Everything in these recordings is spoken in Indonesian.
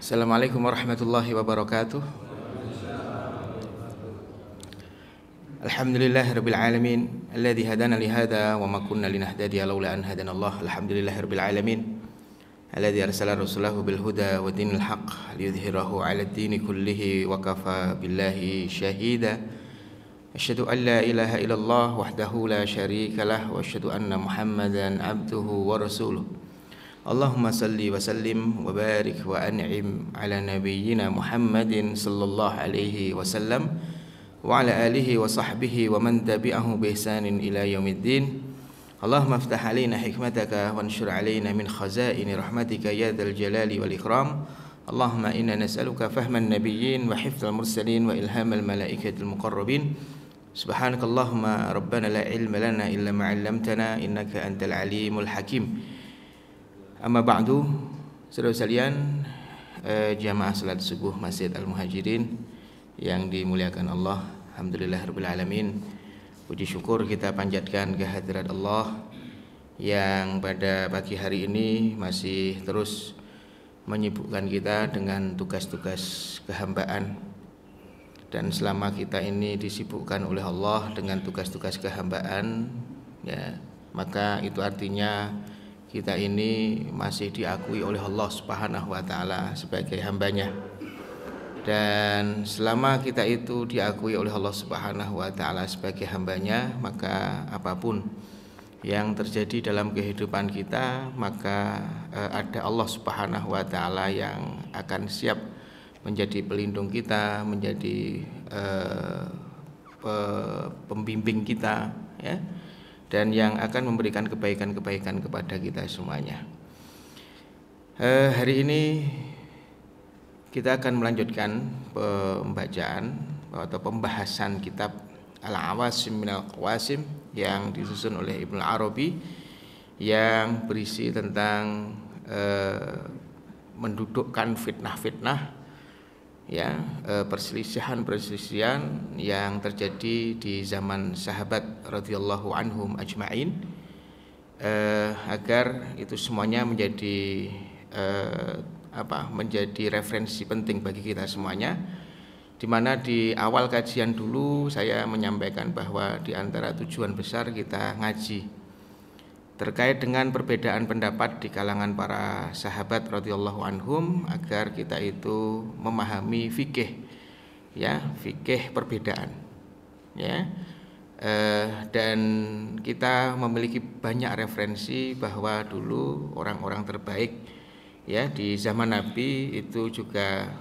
Assalamualaikum warahmatullahi wabarakatuh. Alhamdulillahirabbil alamin alladzi hadana li hadza wa ma kunna linahtadiya laula an hadanallah. Alhamdulillahirabbil alamin alladzi arsala rasulahu bil huda wa dinil haqq liyudhhirahu 'alad dini kullihi wa kafa billahi shahida. Asyhadu an la ilaha illallah wahdahu la syarika lah wa asyhadu anna Muhammadan 'abduhu wa rasuluh. Allahumma salli wa sallim wa barik wa an'im ala nabiyyina Muhammadin sallallahu alaihi wasallam wa ala alihi wa sahbihi wa man tabi'ahu bi ihsanin ila yaumiddin. Allahumma aftah alaina hikmataka wa anshur alaina min khazaini rahmatika ya dzal jalali wal ikram. Allahumma inna nas'aluka fahman nabiyyin wa hifdzal mursalin wa ilhamal malaikatil muqarrabin. Subhanakallahumma rabbana la ilma lana illa ma 'allamtana innaka antal alimul hakim. Amma ba'du, saudara sekalian, jamaah salat subuh Masjid Al-Muhajirin yang dimuliakan Allah. Alhamdulillahirabbil alamin. Puji syukur kita panjatkan kehadirat Allah yang pada pagi hari ini masih terus menyibukkan kita dengan tugas-tugas kehambaan. Dan selama kita ini disibukkan oleh Allah dengan tugas-tugas kehambaan, ya, maka itu artinya kita ini masih diakui oleh Allah Subhanahu wa taala sebagai hambanya. Dan selama kita itu diakui oleh Allah Subhanahu wa taala sebagai hambanya, maka apapun yang terjadi dalam kehidupan kita, maka ada Allah Subhanahu wa taala yang akan siap menjadi pelindung kita, menjadi pembimbing kita, ya, dan yang akan memberikan kebaikan-kebaikan kepada kita semuanya. Hari ini kita akan melanjutkan pembacaan atau pembahasan kitab Al-Awasim minal Qawasim yang disusun oleh Ibnu Arabi, yang berisi tentang mendudukkan fitnah-fitnah, ya, perselisihan yang terjadi di zaman sahabat radhiyallahu anhum ajma'in, agar itu semuanya menjadi menjadi referensi penting bagi kita semuanya. Di mana di awal kajian dulu saya menyampaikan bahwa di antara tujuan besar kita ngaji terkait dengan perbedaan pendapat di kalangan para sahabat radhiyallahu anhum, agar kita itu memahami fikih, ya, fikih perbedaan, ya, dan kita memiliki banyak referensi bahwa dulu orang-orang terbaik, ya, di zaman Nabi itu juga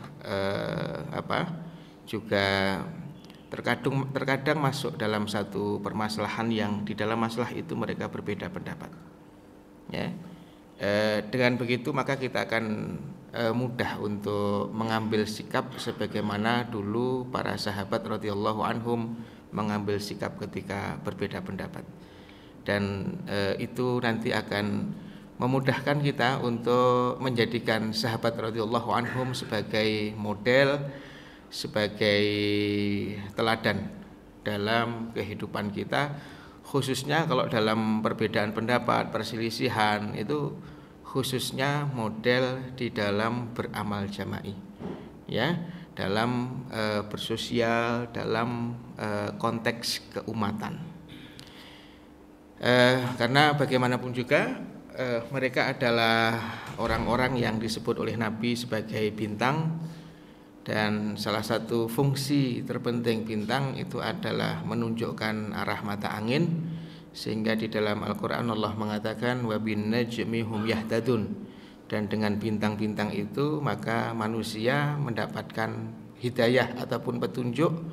terkadang masuk dalam satu permasalahan yang di dalam masalah itu mereka berbeda pendapat, ya. Dengan begitu maka kita akan mudah untuk mengambil sikap sebagaimana dulu para sahabat radhiyallahu anhum mengambil sikap ketika berbeda pendapat, dan itu nanti akan memudahkan kita untuk menjadikan sahabat radhiyallahu anhum sebagai model, sebagai teladan dalam kehidupan kita, khususnya kalau dalam perbedaan pendapat, perselisihan itu khususnya model di dalam beramal jama'i, ya, dalam bersosial, dalam konteks keumatan. Karena bagaimanapun juga mereka adalah orang-orang yang disebut oleh Nabi sebagai bintang. Dan salah satu fungsi terpenting bintang itu adalah menunjukkan arah mata angin, sehingga di dalam Al-Quran Allah mengatakan wa bin najmi hum yahtadun, dan dengan bintang-bintang itu maka manusia mendapatkan hidayah ataupun petunjuk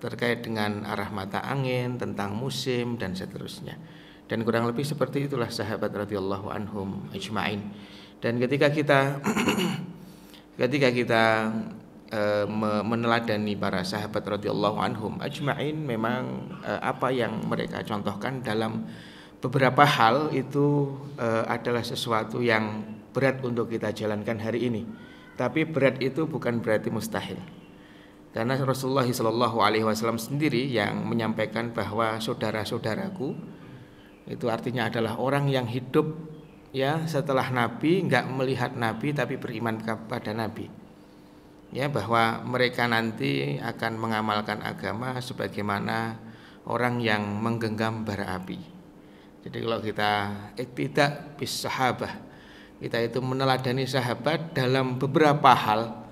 terkait dengan arah mata angin, tentang musim dan seterusnya. Dan kurang lebih seperti itulah sahabat radhiyallahu anhum ajma'in. Dan ketika kita meneladani para sahabat radhiyallahu anhum ajma'in, memang apa yang mereka contohkan dalam beberapa hal itu adalah sesuatu yang berat untuk kita jalankan hari ini. Tapi berat itu bukan berarti mustahil. Karena Rasulullah SAW sendiri yang menyampaikan bahwa saudara-saudaraku itu artinya adalah orang yang hidup, ya, setelah Nabi, enggak melihat Nabi tapi beriman kepada Nabi. ya, bahwa mereka nanti akan mengamalkan agama sebagaimana orang yang menggenggam bara api. Jadi kalau kita iktidak bis sahabah, kita itu meneladani sahabat dalam beberapa hal,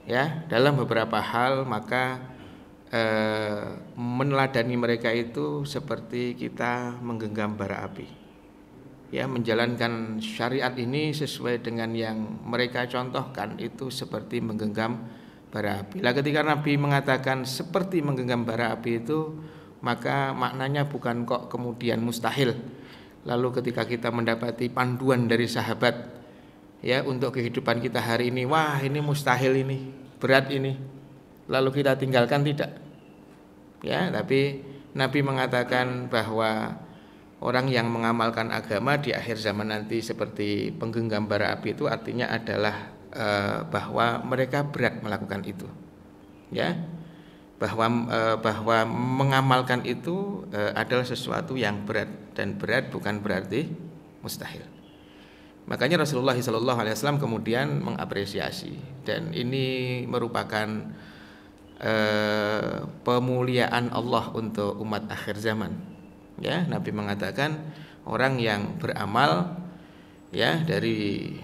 ya, dalam beberapa hal, maka meneladani mereka itu seperti kita menggenggam bara api, ya, menjalankan syariat ini sesuai dengan yang mereka contohkan itu seperti menggenggam bara api. Lah ketika Nabi mengatakan seperti menggenggam bara api itu, maka maknanya bukan kok kemudian mustahil. Lalu ketika kita mendapati panduan dari sahabat, ya, untuk kehidupan kita hari ini, wah ini mustahil, ini berat, ini, lalu kita tinggalkan, tidak, ya. Tapi Nabi mengatakan bahwa orang yang mengamalkan agama di akhir zaman nanti seperti penggenggam bara api itu artinya adalah bahwa mereka berat melakukan itu, ya, bahwa mengamalkan itu adalah sesuatu yang berat, dan berat bukan berarti mustahil. Makanya Rasulullah SAW kemudian mengapresiasi, dan ini merupakan pemuliaan Allah untuk umat akhir zaman, ya. Nabi mengatakan orang yang beramal, ya, dari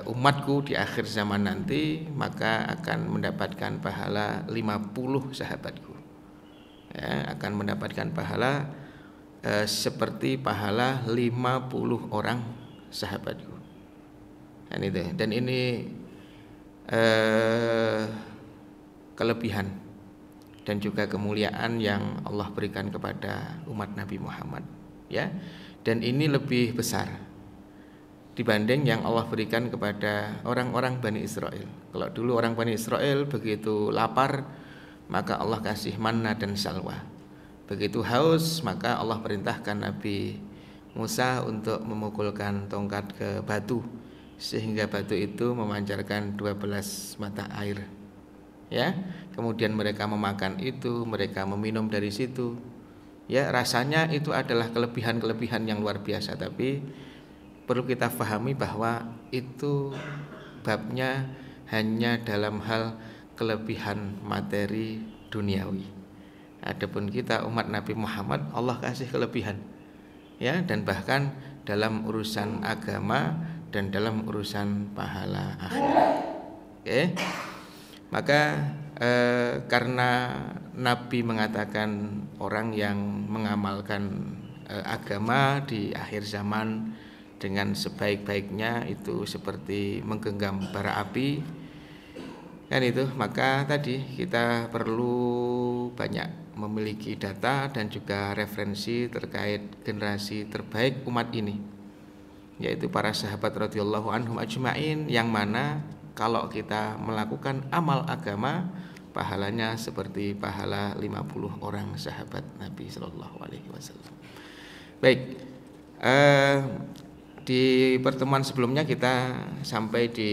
umatku di akhir zaman nanti, maka akan mendapatkan pahala 50 sahabatku, ya, akan mendapatkan pahala seperti pahala 50 orang sahabatku. Dan ini kelebihan dan juga kemuliaan yang Allah berikan kepada umat Nabi Muhammad, ya. Dan ini lebih besar dibanding yang Allah berikan kepada orang-orang Bani Israel. Kalau dulu orang Bani Israel begitu lapar, maka Allah kasih manna dan salwa. Begitu haus, maka Allah perintahkan Nabi Musa untuk memukulkan tongkat ke batu, sehingga batu itu memancarkan 12 mata air, ya. Kemudian mereka memakan itu, mereka meminum dari situ, ya. Rasanya itu adalah kelebihan-kelebihan yang luar biasa, tapi perlu kita pahami bahwa itu babnya hanya dalam hal kelebihan materi duniawi. Adapun kita umat Nabi Muhammad, Allah kasih kelebihan, ya, dan bahkan dalam urusan agama dan dalam urusan pahala akhirat. Oke. Maka karena Nabi mengatakan orang yang mengamalkan agama di akhir zaman dengan sebaik-baiknya itu seperti menggenggam bara api, kan itu, maka tadi kita perlu banyak memiliki data dan juga referensi terkait generasi terbaik umat ini, yaitu para sahabat radhiyallahu anhum ajma'in, yang mana kalau kita melakukan amal agama, pahalanya seperti pahala 50 orang sahabat Nabi sallallahu alaihi wasallam. Baik, di pertemuan sebelumnya kita sampai di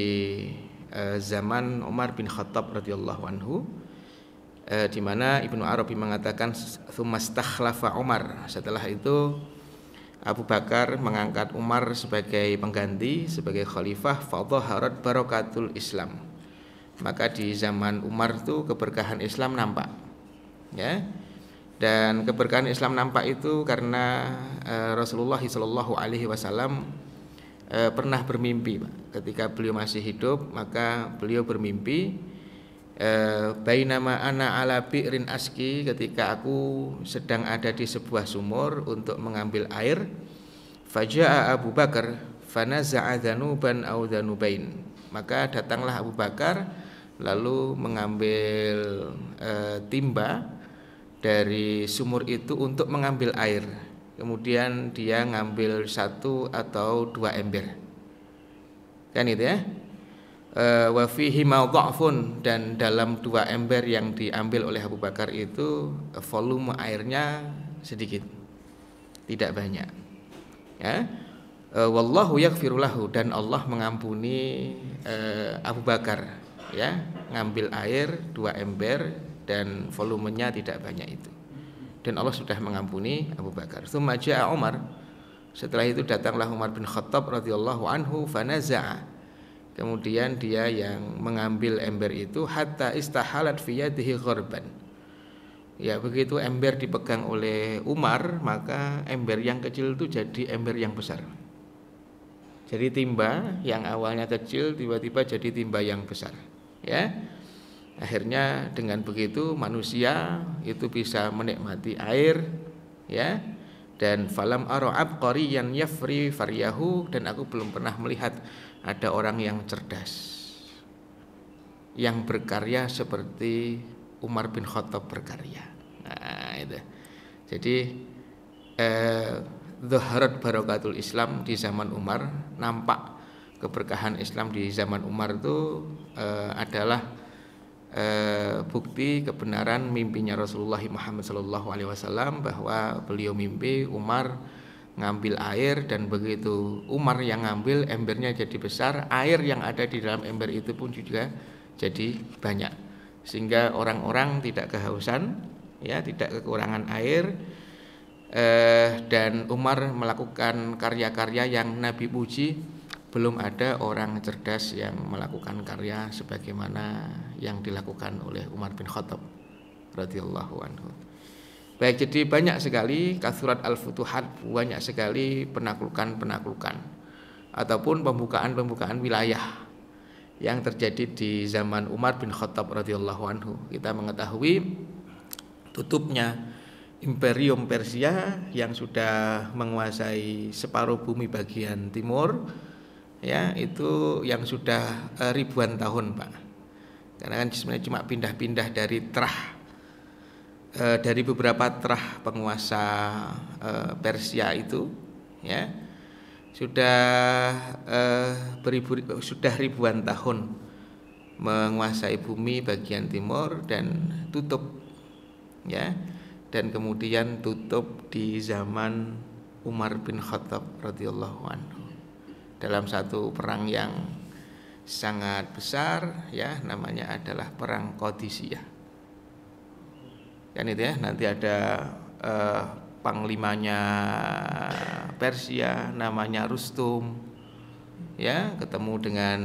zaman Umar bin Khattab radhiyallahu anhu, di mana Ibnu Arabi mengatakan tsummastakhlafa Umar. Setelah itu Abu Bakar mengangkat Umar sebagai pengganti, sebagai khalifah. Fadhaharat barakatul Islam. Maka di zaman Umar itu keberkahan Islam nampak, ya. Dan keberkahan Islam nampak itu karena Rasulullah sallallahu alaihi wasallam pernah bermimpi, Pak. Ketika beliau masih hidup, maka beliau bermimpi bainama ana ala bi'rin aski, ketika aku sedang ada di sebuah sumur untuk mengambil air, faja'a Abu Bakar fanaza'a dhanuban au dhanubain, maka datanglah Abu Bakar lalu mengambil timba dari sumur itu untuk mengambil air. Kemudian dia ngambil 1 atau 2 ember, kan itu, ya. Wa fihi mawdha'fun, dan dalam 2 ember yang diambil oleh Abu Bakar itu volume airnya sedikit, tidak banyak, ya. Wallahu yaghfiru lahu, dan Allah mengampuni Abu Bakar, ya, ngambil air 2 ember dan volumenya tidak banyak itu, dan Allah sudah mengampuni Abu Bakar. Tsumma ja'a Umar, setelah itu datanglah Umar bin Khattab radhiyallahu anhu, fanaza'a, Kemudian dia yang mengambil ember itu hatta istahalat fi yadihi ghorban. Ya, begitu ember dipegang oleh Umar, maka ember yang kecil itu jadi ember yang besar. Jadi timba yang awalnya kecil tiba-tiba jadi timba yang besar. Ya. Akhirnya dengan begitu manusia itu bisa menikmati air, ya. Dan falam ara abqariyan yafri faryahu, dan aku belum pernah melihat ada orang yang cerdas yang berkarya seperti Umar bin Khattab berkarya. Nah, itu. Jadi zaharat barakatul Islam di zaman Umar, nampak keberkahan Islam di zaman Umar itu adalah bukti kebenaran mimpinya Rasulullah Muhammad SAW, bahwa beliau mimpi Umar ngambil air, dan begitu Umar yang ngambil, embernya jadi besar, air yang ada di dalam ember itu pun juga jadi banyak, sehingga orang-orang tidak kehausan, ya, tidak kekurangan air. Dan Umar melakukan karya-karya yang Nabi puji, belum ada orang cerdas yang melakukan karya sebagaimana yang dilakukan oleh Umar bin Khattab radhiyallahu anhu. Baik, jadi banyak sekali kathurat al-futuhat, banyak sekali penaklukan-penaklukan ataupun pembukaan-pembukaan wilayah yang terjadi di zaman Umar bin Khattab radhiyallahu anhu. Kita mengetahui tutupnya Imperium Persia yang sudah menguasai separuh bumi bagian timur, ya, itu yang sudah ribuan tahun, Pak. Karena kan sebenarnya cuma pindah-pindah dari beberapa terah penguasa Persia itu, ya, sudah ribuan tahun menguasai bumi bagian timur dan tutup, ya, dan kemudian tutup di zaman Umar bin Khattab radhiyallahu anhu dalam satu perang yang sangat besar, ya, namanya adalah perang Qadisiyah. Kan itu, ya, nanti ada panglimanya Persia namanya Rustum, ya, ketemu dengan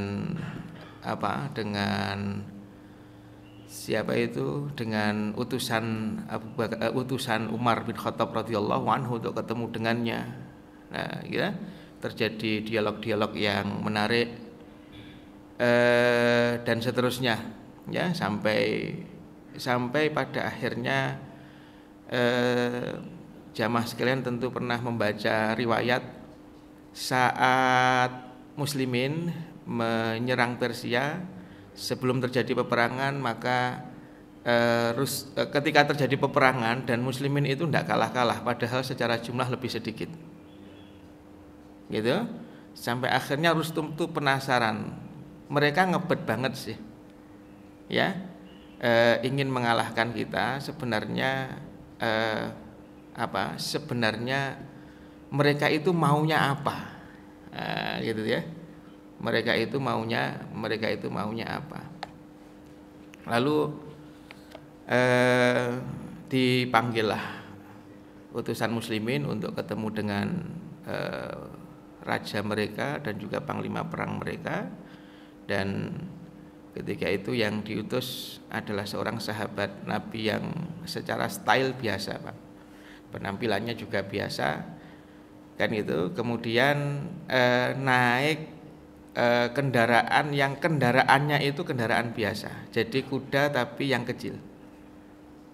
dengan siapa itu, dengan utusan Umar bin Khattab radhiyallahu anhu untuk ketemu dengannya. Nah, ya, terjadi dialog-dialog yang menarik dan seterusnya, ya, sampai pada akhirnya jamaah sekalian tentu pernah membaca riwayat saat muslimin menyerang Persia sebelum terjadi peperangan, maka ketika terjadi peperangan dan muslimin itu tidak kalah-kalah, padahal secara jumlah lebih sedikit, gitu. Sampai akhirnya Rustum tuh penasaran, mereka ngebet banget sih, ya, ingin mengalahkan kita. Sebenarnya sebenarnya mereka itu maunya apa, gitu, ya. Mereka itu maunya apa. Lalu dipanggillah utusan muslimin untuk ketemu dengan raja mereka dan juga panglima perang mereka, dan ketika itu yang diutus adalah seorang sahabat Nabi yang secara style biasa, Pak. Penampilannya juga biasa, kan itu. Kemudian naik kendaraan yang kendaraannya itu kendaraan biasa. Jadi kuda tapi yang kecil,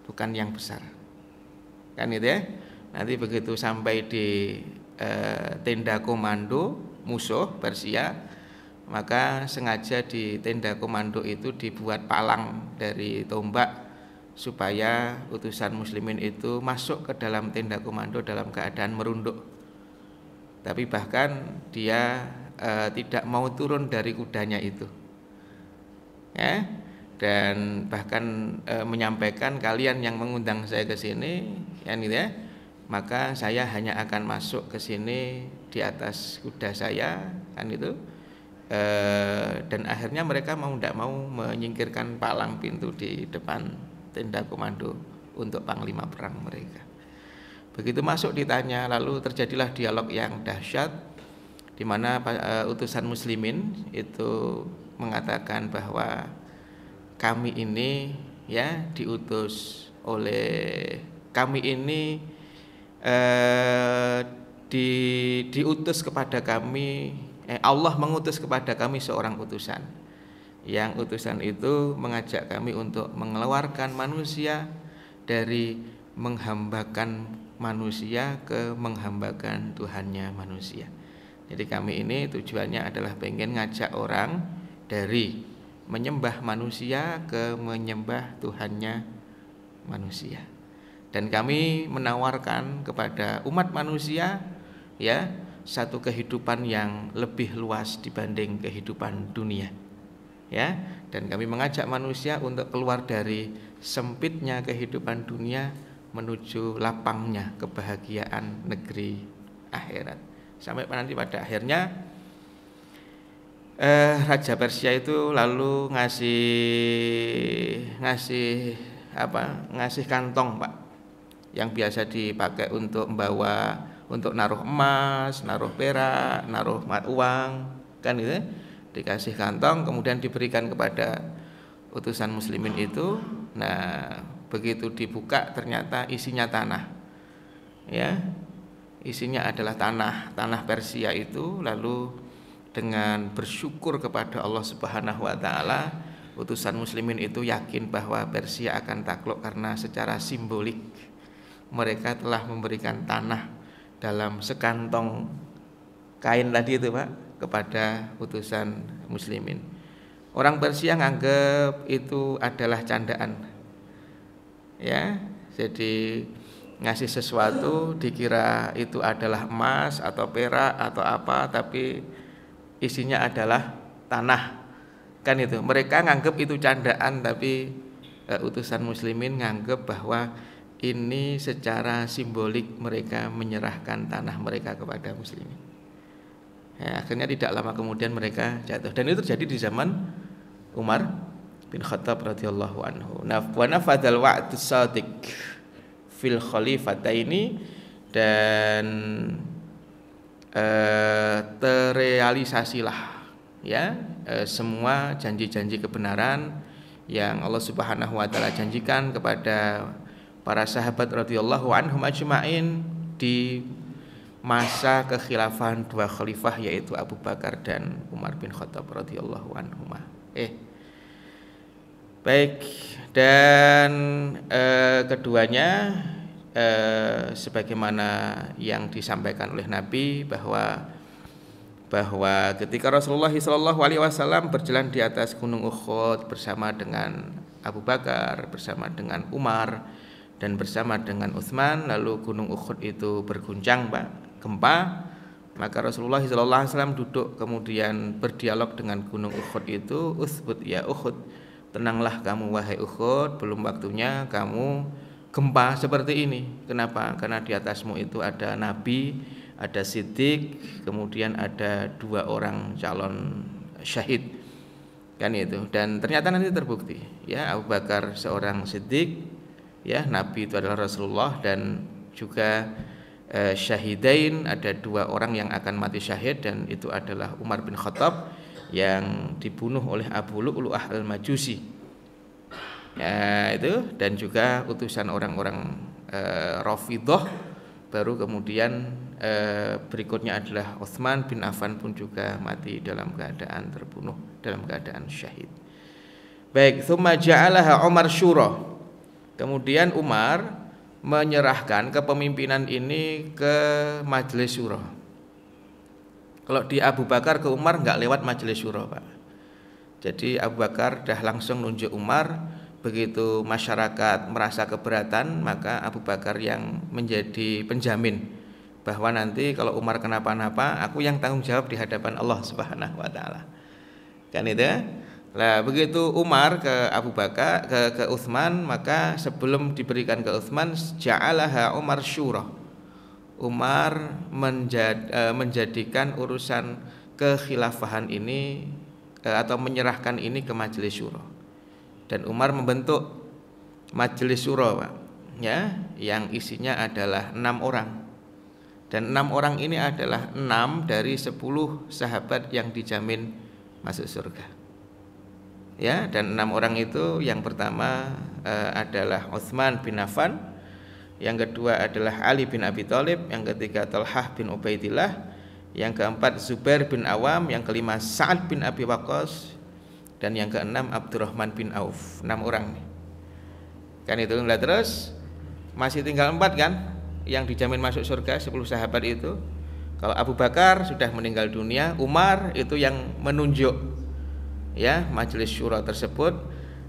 bukan yang besar. Kan itu, ya. Nanti begitu sampai di tenda komando musuh Persia, maka sengaja di tenda komando itu dibuat palang dari tombak supaya utusan muslimin itu masuk ke dalam tenda komando dalam keadaan merunduk. Tapi bahkan dia tidak mau turun dari kudanya itu, ya, dan bahkan menyampaikan, kalian yang mengundang saya ke sini, ya, gitu, ya, maka saya hanya akan masuk ke sini di atas kuda saya, kan itu. Dan akhirnya mereka tidak mau menyingkirkan palang pintu di depan tenda komando untuk panglima perang mereka. Begitu masuk ditanya, lalu terjadilah dialog yang dahsyat di mana utusan muslimin itu mengatakan bahwa kami ini ya diutus kepada kami, Allah mengutus kepada kami seorang utusan. Yang utusan itu mengajak kami untuk mengeluarkan manusia dari menghambakan manusia ke menghambakan Tuhannya manusia. Jadi kami ini tujuannya adalah pengen ngajak orang dari menyembah manusia ke menyembah Tuhannya manusia. Dan kami menawarkan kepada umat manusia ya satu kehidupan yang lebih luas dibanding kehidupan dunia. Ya, dan kami mengajak manusia untuk keluar dari sempitnya kehidupan dunia menuju lapangnya kebahagiaan negeri akhirat. Sampai nanti pada akhirnya Raja Persia itu lalu ngasih kantong, Pak, yang biasa dipakai untuk naruh emas, naruh perak, naruh uang, kan gitu. Dikasih kantong kemudian diberikan kepada utusan muslimin itu. Nah, begitu dibuka ternyata isinya tanah. Ya. Isinya adalah tanah Persia itu. Lalu dengan bersyukur kepada Allah Subhanahu wa taala, utusan muslimin itu yakin bahwa Persia akan takluk karena secara simbolik mereka telah memberikan tanah dalam sekantong kain tadi itu, Pak, kepada utusan muslimin. Orang Persia nganggep itu adalah candaan. Ya, jadi ngasih sesuatu dikira itu adalah emas atau perak atau apa, tapi isinya adalah tanah. Kan itu. Mereka nganggep itu candaan, tapi utusan muslimin nganggep bahwa ini secara simbolik mereka menyerahkan tanah mereka kepada muslimin. Ya, akhirnya tidak lama kemudian mereka jatuh, dan itu terjadi di zaman Umar bin Khattab radhiyallahu anhu. Wa nafadhal wa'du shadiq fil khalifataini, dan terrealisasilah ya semua janji-janji kebenaran yang Allah Subhanahu wa taala janjikan kepada para sahabat radhiyallahu anhum ajma'in di masa kekhilafahan dua khalifah, yaitu Abu Bakar dan Umar bin Khattab radhiyallahu anhuma. Baik, dan keduanya sebagaimana yang disampaikan oleh Nabi bahwa ketika Rasulullah SAW berjalan di atas Gunung Uhud bersama dengan Abu Bakar, bersama dengan Umar, dan bersama dengan Utsman, lalu Gunung Uhud itu berguncang, Pak, gempa, maka Rasulullah SAW duduk kemudian berdialog dengan Gunung Uhud itu, "Utsbut ya Uhud, tenanglah kamu wahai Uhud, belum waktunya kamu gempa seperti ini." Kenapa? Karena di atasmu itu ada Nabi, ada Siddiq, kemudian ada 2 orang calon syahid, kan itu. Dan ternyata nanti terbukti ya, Abu Bakar seorang Siddiq, ya, Nabi itu adalah Rasulullah, dan juga syahidain, ada 2 orang yang akan mati syahid, dan itu adalah Umar bin Khattab yang dibunuh oleh Abu Lu'lu'ah al-Majusi. Ya, itu, dan juga utusan orang-orang Rafidhah. Baru kemudian berikutnya adalah Utsman bin Affan pun juga mati dalam keadaan terbunuh, dalam keadaan syahid. Baik, tsumma ja'alaha Umar syura. Kemudian Umar menyerahkan kepemimpinan ini ke majelis syura. Kalau di Abu Bakar ke Umar nggak lewat majelis syura, Pak. Jadi Abu Bakar dah langsung nunjuk Umar. Begitu masyarakat merasa keberatan, maka Abu Bakar yang menjadi penjamin bahwa nanti kalau Umar kenapa-napa, aku yang tanggung jawab di hadapan Allah Subhanahu wa taala. Kan itu ya? Nah, begitu Umar ke Abu Bakar, ke Utsman, maka sebelum diberikan ke Utsman, ja'alaha Umar syura. Umar menjadikan urusan kekhilafahan ini atau menyerahkan ini ke majelis syura. Dan Umar membentuk majelis syura, Pak, ya, yang isinya adalah 6 orang. Dan 6 orang ini adalah 6 dari 10 sahabat yang dijamin masuk surga. Ya, dan 6 orang itu yang pertama adalah Utsman bin Affan, yang kedua adalah Ali bin Abi Thalib, yang ketiga Talhah bin Ubaidillah, yang keempat Zubair bin Awam, yang kelima Sa'ad bin Abi Waqqas, dan yang keenam Abdurrahman bin Auf. 6 orang nih. Kan itu. Nah, terus masih tinggal 4 kan yang dijamin masuk surga, 10 sahabat itu. Kalau Abu Bakar sudah meninggal dunia, Umar itu yang menunjuk ya majelis syura tersebut.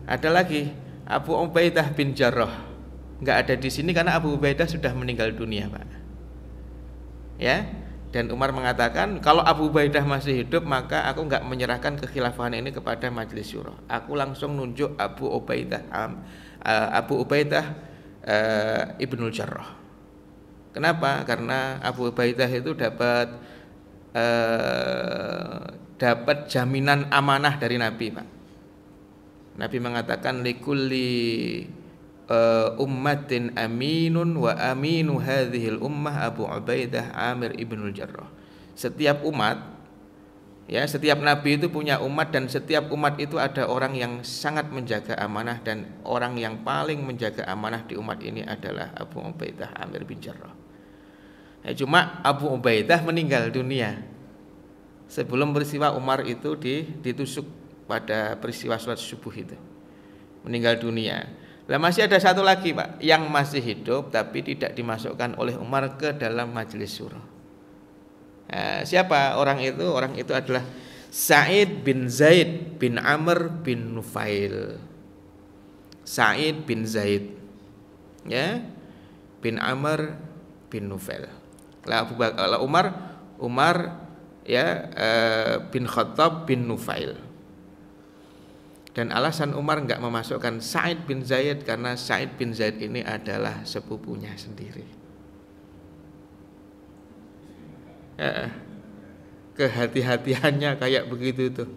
Ada lagi Abu Ubaidah bin Jarrah, nggak ada di sini karena Abu Ubaidah sudah meninggal dunia, Pak. Ya, dan Umar mengatakan kalau Abu Ubaidah masih hidup maka aku nggak menyerahkan kekhilafahan ini kepada majelis syura. Aku langsung nunjuk Abu Ubaidah Ibnul Jarrah. Kenapa? Karena Abu Ubaidah itu dapat jaminan amanah dari Nabi, Pak. Nabi mengatakan likulli ummatin aminun wa aminu hadhil ummah Abu Ubaidah Amir ibnul Jarrah. Setiap umat, ya, setiap nabi itu punya umat, dan setiap umat itu ada orang yang sangat menjaga amanah, dan orang yang paling menjaga amanah di umat ini adalah Abu Ubaidah Amir bin Jarrah. Ya, cuma Abu Ubaidah meninggal dunia sebelum peristiwa Umar itu ditusuk pada peristiwa sholat subuh itu, meninggal dunia. Lah masih ada satu lagi, Pak, yang masih hidup tapi tidak dimasukkan oleh Umar ke dalam majelis syura. Nah, siapa orang itu? Orang itu adalah Sa'id bin Zaid bin Amr bin Nufail. Sa'id bin Zaid, ya, bin Amr bin Nufail. Lah Umar ya bin Khattab bin Nufail. Dan alasan Umar enggak memasukkan Sa'id bin Zaid karena Sa'id bin Zaid ini adalah sepupunya sendiri. Kehati-hatiannya kayak begitu tuh.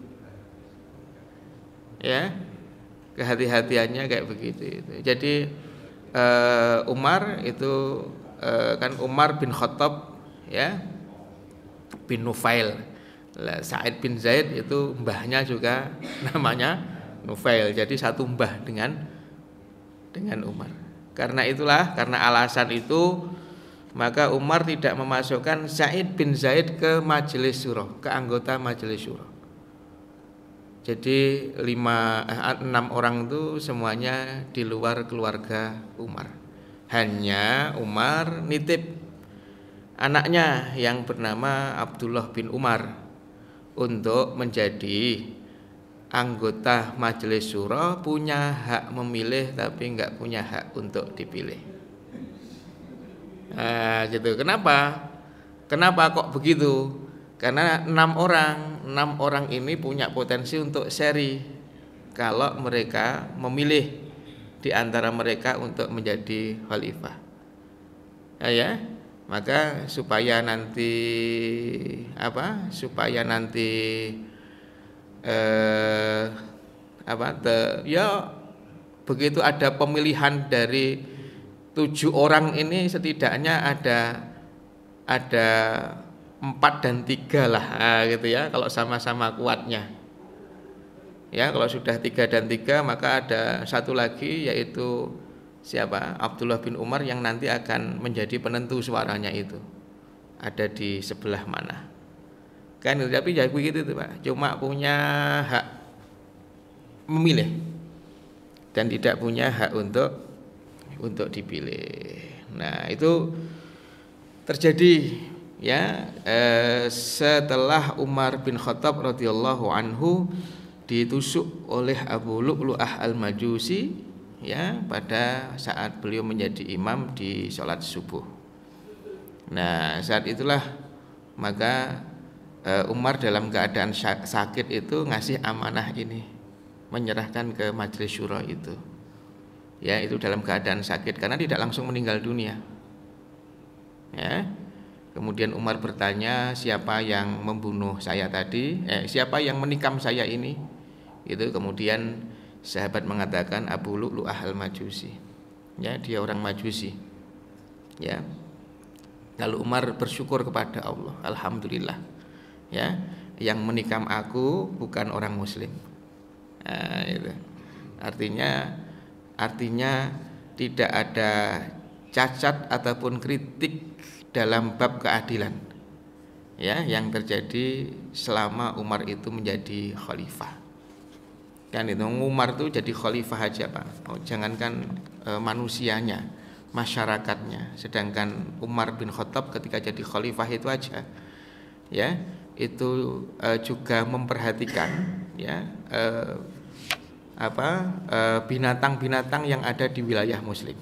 Ya, kehati-hatiannya kayak begitu itu. Jadi Umar itu kan Umar bin Khattab, ya, bin Nufail. Sa'id bin Zaid itu mbahnya juga namanya Nufail. Jadi satu mbah dengan Umar. Karena itulah, karena alasan itu, maka Umar tidak memasukkan Sa'id bin Zaid ke majelis syura, ke anggota majelis syura. Jadi 6 orang itu semuanya di luar keluarga Umar. Hanya Umar nitip anaknya yang bernama Abdullah bin Umar untuk menjadi anggota majelis syura, punya hak memilih tapi enggak punya hak untuk dipilih. Nah, gitu. Kenapa kok begitu? Karena 6 orang ini punya potensi untuk seri kalau mereka memilih di antara mereka untuk menjadi khalifah. Ya, maka supaya nanti ya begitu ada pemilihan dari 7 orang ini, setidaknya ada 4 dan 3 lah, gitu ya, kalau sama-sama kuatnya. Ya, kalau sudah 3 dan 3 maka ada satu lagi, yaitu siapa? Abdullah bin Umar yang nanti akan menjadi penentu suaranya itu. Ada di sebelah mana. Kan, tapi ya begitu tuh, Pak. Cuma punya hak memilih dan tidak punya hak untuk dipilih. Nah, itu terjadi ya setelah Umar bin Khattab radhiyallahu anhu ditusuk oleh Abu Lu'lu'ah al-Majusi, ya, pada saat beliau menjadi imam di sholat subuh. Nah, saat itulah maka Umar dalam keadaan sakit itu ngasih amanah ini, menyerahkan ke majelis syura itu. Ya, itu dalam keadaan sakit karena tidak langsung meninggal dunia. Ya. Kemudian Umar bertanya, siapa yang membunuh saya tadi? Siapa yang menikam saya ini? Itu kemudian sahabat mengatakan Abu Lu'lu'ah al-Majusi. Ya, dia orang Majusi. Ya. Lalu Umar bersyukur kepada Allah, alhamdulillah, ya, yang menikam aku bukan orang Muslim. Nah, itu. Artinya tidak ada cacat ataupun kritik dalam bab keadilan, ya, yang terjadi selama Umar itu menjadi khalifah. Kan itu Umar tuh jadi khalifah aja Pak. Jangankan manusianya, masyarakatnya. Sedangkan Umar bin Khattab ketika jadi khalifah itu aja, ya, itu juga memperhatikan, ya, binatang-binatang yang ada di wilayah Muslim.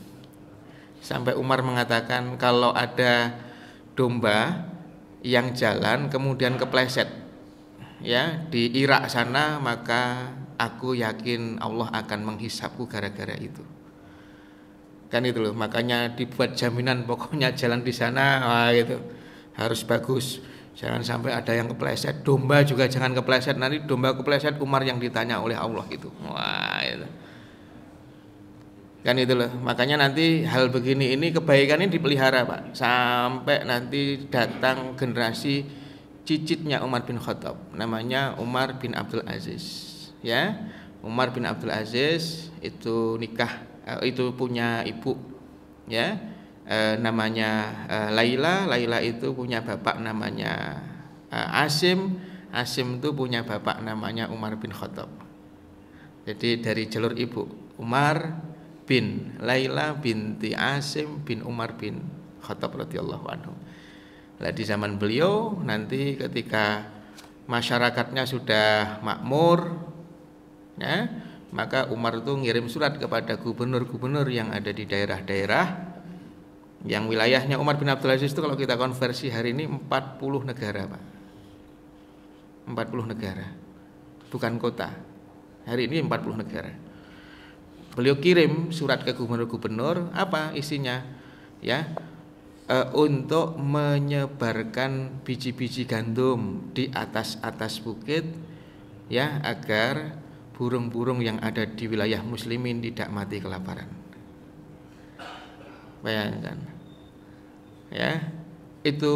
Sampai Umar mengatakan kalau ada domba yang jalan kemudian kepleset, ya, di Irak sana, maka aku yakin Allah akan menghisapku gara-gara itu. Kan itu loh, makanya dibuat jaminan pokoknya jalan di sana, itu harus bagus. Jangan sampai ada yang kepleset. Domba juga jangan kepleset. Nanti domba kepleset Umar yang ditanya oleh Allah itu. Wah, itu. Kan itu loh. Makanya nanti hal begini ini kebaikan ini dipelihara Pak. Sampai nanti datang generasi cicitnya Umar bin Khattab. Namanya Umar bin Abdul Aziz. Ya, Umar bin Abdul Aziz itu nikah, itu punya ibu, ya. Namanya Laila itu punya bapak namanya Asim itu punya bapak namanya Umar bin Khattab. Jadi dari jalur ibu Umar bin Laila binti Asim bin Umar bin Khattab radhiyallahu anhu. Nah, di zaman beliau nanti ketika masyarakatnya sudah makmur, ya, maka Umar itu ngirim surat kepada gubernur-gubernur yang ada di daerah-daerah yang wilayahnya Umar bin Abdul Aziz itu kalau kita konversi hari ini 40 negara Pak. 40 negara. Bukan kota. Hari ini 40 negara. Beliau kirim surat ke gubernur-gubernur, apa isinya? Ya, untuk menyebarkan biji-biji gandum di atas bukit, ya, agar burung-burung yang ada di wilayah muslimin tidak mati kelaparan. Bayangkan, ya, itu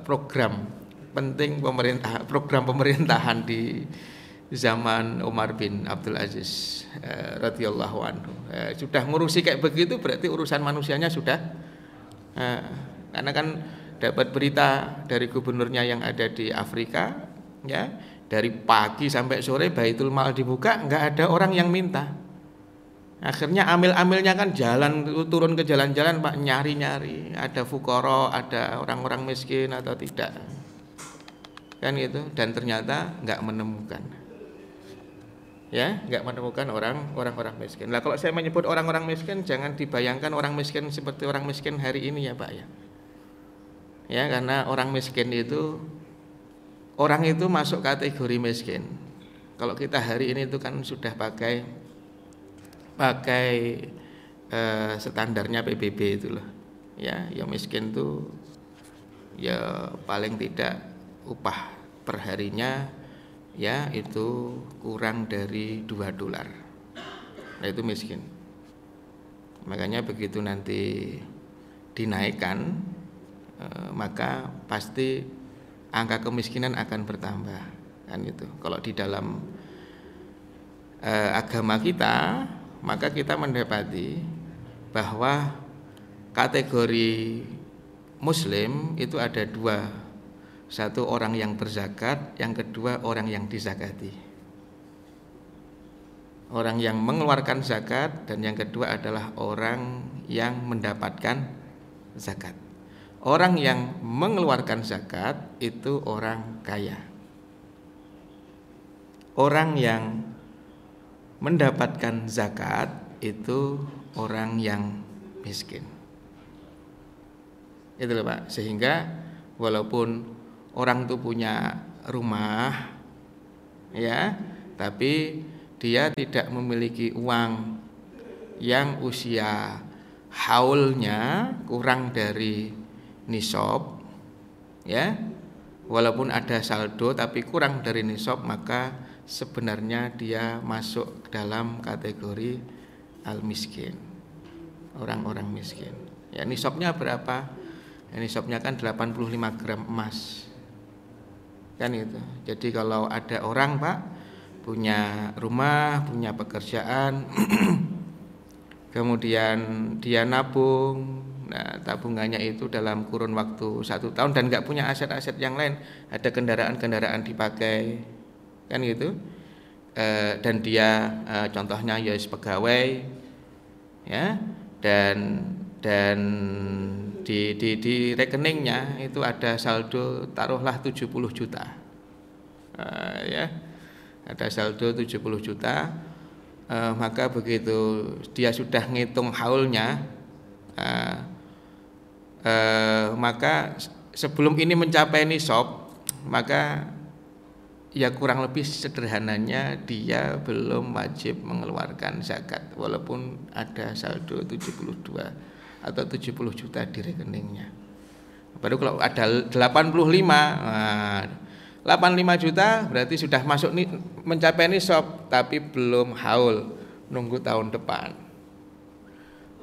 program penting program pemerintahan di zaman Umar bin Abdul Aziz radhiyallahu anhu. Sudah ngurusi kayak begitu berarti urusan manusianya sudah, karena kan dapat berita dari gubernurnya yang ada di Afrika, ya, dari pagi sampai sore Baitul Mal dibuka, nggak ada orang yang minta. Akhirnya amil-amilnya kan turun ke jalan-jalan Pak, nyari-nyari ada fukara, ada orang-orang miskin atau tidak, kan gitu. Dan ternyata nggak menemukan, ya, nggak menemukan orang-orang miskin. Nah, kalau saya menyebut orang-orang miskin, jangan dibayangkan orang miskin seperti orang miskin hari ini ya Pak, ya. Ya, karena orang miskin itu, orang itu masuk kategori miskin. Kalau kita hari ini itu kan sudah pakai standarnya PBB itu loh, ya, yang miskin tuh ya paling tidak upah perharinya, ya, itu kurang dari $2. Nah, itu miskin. Makanya begitu nanti dinaikkan, maka pasti angka kemiskinan akan bertambah, kan itu. Kalau di dalam agama kita, maka kita mendapati bahwa kategori muslim itu ada dua. Satu orang yang berzakat, yang kedua orang yang dizakati. Orang yang mengeluarkan zakat, dan yang kedua adalah orang yang mendapatkan zakat. Orang yang mengeluarkan zakat itu orang kaya. Orang yang mendapatkan zakat itu orang yang miskin. Itu loh Pak. Sehingga walaupun orang itu punya rumah, ya, tapi dia tidak memiliki uang yang usia haulnya kurang dari nisab, ya, walaupun ada saldo tapi kurang dari nisab, maka sebenarnya dia masuk dalam kategori al-miskin, orang-orang miskin. Ya, nisabnya berapa? Ya, nisabnya kan 85 gram emas. Kan itu. Jadi kalau ada orang, Pak, punya rumah, punya pekerjaan, kemudian dia nabung, nah tabungannya itu dalam kurun waktu 1 tahun dan nggak punya aset-aset yang lain, ada kendaraan-kendaraan dipakai, kan gitu, dan dia contohnya ya pegawai, ya, dan di rekeningnya itu ada saldo taruhlah 70 juta, ya, ada saldo 70 juta. Maka begitu dia sudah ngitung haulnya, maka sebelum ini mencapai nisab, maka ya kurang lebih sederhananya dia belum wajib mengeluarkan zakat walaupun ada saldo 72 atau 70 juta di rekeningnya. Baru kalau ada 85 juta berarti sudah masuk nih, mencapai nisab tapi belum haul, nunggu tahun depan.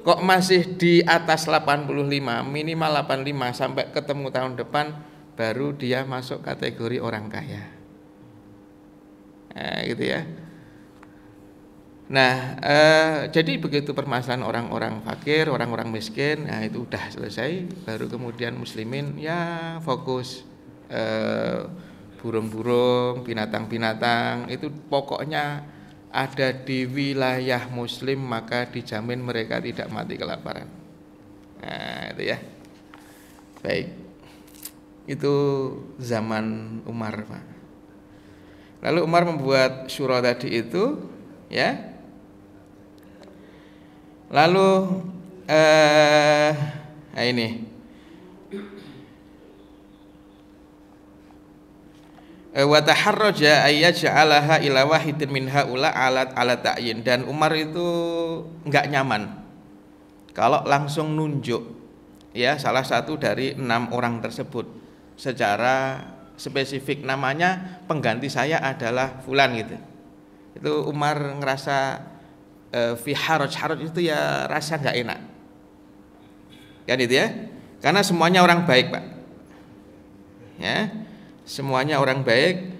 Kok masih di atas 85, minimal 85 sampai ketemu tahun depan baru dia masuk kategori orang kaya. Nah, gitu ya. Nah, jadi begitu permasalahan orang-orang fakir, orang-orang miskin, nah itu udah selesai, baru kemudian muslimin ya fokus burung-burung, binatang-binatang itu pokoknya ada di wilayah muslim maka dijamin mereka tidak mati kelaparan. Nah, itu ya. Baik. Itu zaman Umar, Pak. Lalu Umar membuat syura tadi itu, ya. Lalu nah ini wa taharraja ayyaj'alaha ila wahidin min haula ala ta'yin, dan Umar itu enggak nyaman kalau langsung nunjuk ya salah satu dari 6 orang tersebut secara spesifik, namanya pengganti saya adalah fulan gitu. Itu Umar ngerasa fi haraj itu ya rasa enggak enak. Kan itu ya. Karena semuanya orang baik, Pak. Ya. Semuanya orang baik,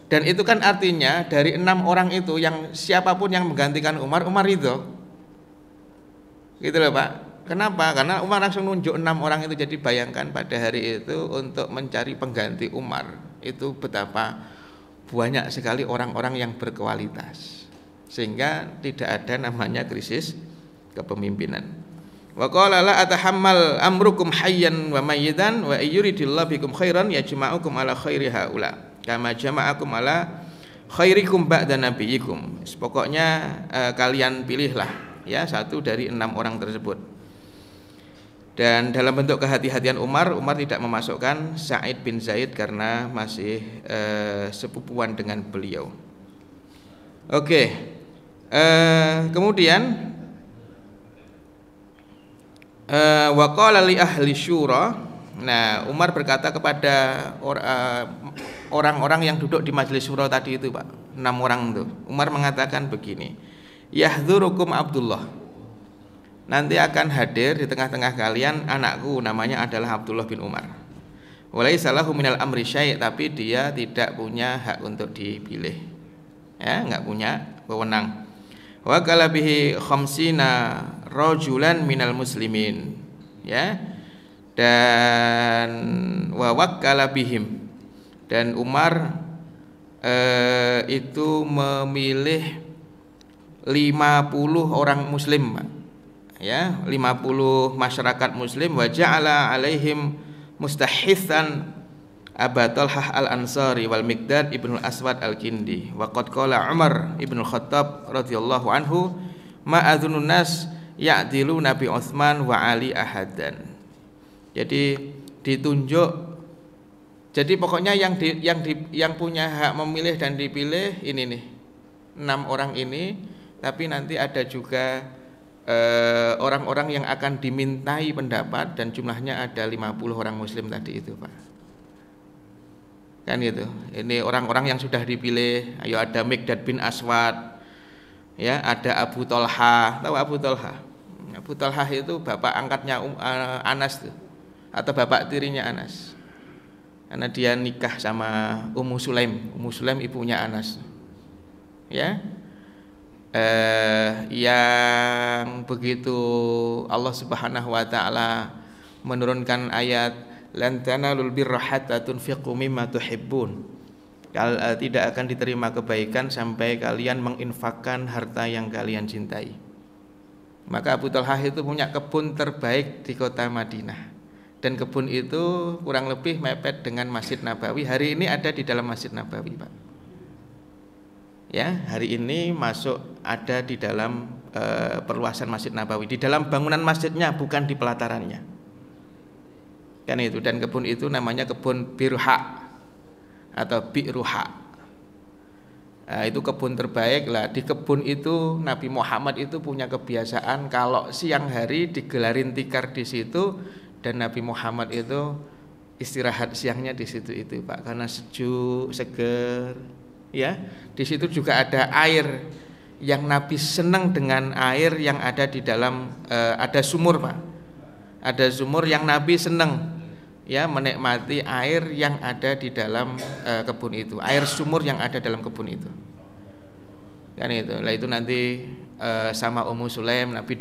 dan itu kan artinya dari 6 orang itu yang siapapun yang menggantikan Umar ridho, gitu loh Pak. Kenapa? Karena Umar langsung nunjuk 6 orang itu. Jadi bayangkan pada hari itu untuk mencari pengganti Umar itu betapa banyak sekali orang-orang yang berkualitas, sehingga tidak ada namanya krisis kepemimpinan. Wa qala la atahammal amrukum hayyan wa mayyitan wa ayyuridillahu bikum khairan yajma'ukum ala khairi haula kama jama'akum ala khairikum ba'da nabiyikum. Pokoknya kalian pilihlah ya satu dari 6 orang tersebut. Dan dalam bentuk kehati-hatian Umar tidak memasukkan Sa'id bin Zaid karena masih sepupuan dengan beliau. Oke. Kemudian wa qala li ahli syura. Nah, Umar berkata kepada orang-orang yang duduk di majelis syura tadi itu, Pak. 6 orang itu. Umar mengatakan begini, "Yahdzurukum Abdullah." Nanti akan hadir di tengah-tengah kalian anakku, namanya adalah Abdullah bin Umar. Walaisa lahu minal amri syai', tapi dia tidak punya hak untuk dipilih. Ya, enggak punya wewenang. Wa qala bihi khamsina rajulan minal muslimin, ya, dan wa wakkala bihim, dan Umar itu memilih 50 orang muslim, ya, 50 masyarakat muslim. Wa ja'ala alaihim mustahitsan Aba Talhah al-Ansari wal Miqdad ibnul Aswad al-Kindi. Wa qad qala Umar ibnul Khattab radhiyallahu anhu ma adzunun nas ya'dilu Nabi Utsman wa Ali ahadan. Jadi ditunjuk, jadi pokoknya yang punya hak memilih dan dipilih ini nih 6 orang ini, tapi nanti ada juga orang-orang yang akan dimintai pendapat dan jumlahnya ada 50 orang muslim tadi itu, Pak. Kan gitu. Ini orang-orang yang sudah dipilih. Ayo, ada Miqdad bin Aswad, ya, ada Abu Talha. Tahu Abu Talha? Abu Talhah itu bapak angkatnya Anas tuh, atau bapak tirinya Anas. Karena dia nikah sama Ummu Sulaim. Ummu Sulaim ibunya Anas. Ya. Yang begitu Allah Subhanahu wa taala menurunkan ayat lan tanalul birra hatta tunfiqu mimma tuhibbun. Tidak akan diterima kebaikan sampai kalian menginfakkan harta yang kalian cintai. Maka Abu Talhah itu punya kebun terbaik di kota Madinah. Dan kebun itu kurang lebih mepet dengan Masjid Nabawi. Hari ini ada di dalam Masjid Nabawi, Pak. Ya, hari ini masuk ada di dalam perluasan Masjid Nabawi, di dalam bangunan masjidnya, bukan di pelatarannya. Kan itu. Dan kebun itu namanya kebun Birha atau Bi'ruha. Nah, itu kebun terbaik lah. Di kebun itu Nabi Muhammad itu punya kebiasaan kalau siang hari digelarin tikar di situ, dan Nabi Muhammad itu istirahat siangnya di situ itu, Pak, karena sejuk, seger. Ya, di situ juga ada air yang Nabi senang dengan air yang ada di dalam ada sumur, Pak. Ada sumur yang Nabi senang, ya, menikmati air yang ada di dalam kebun itu, air sumur yang ada dalam kebun itu. Kan itu. Lah itu nanti sama Ummu Sulaim Nabi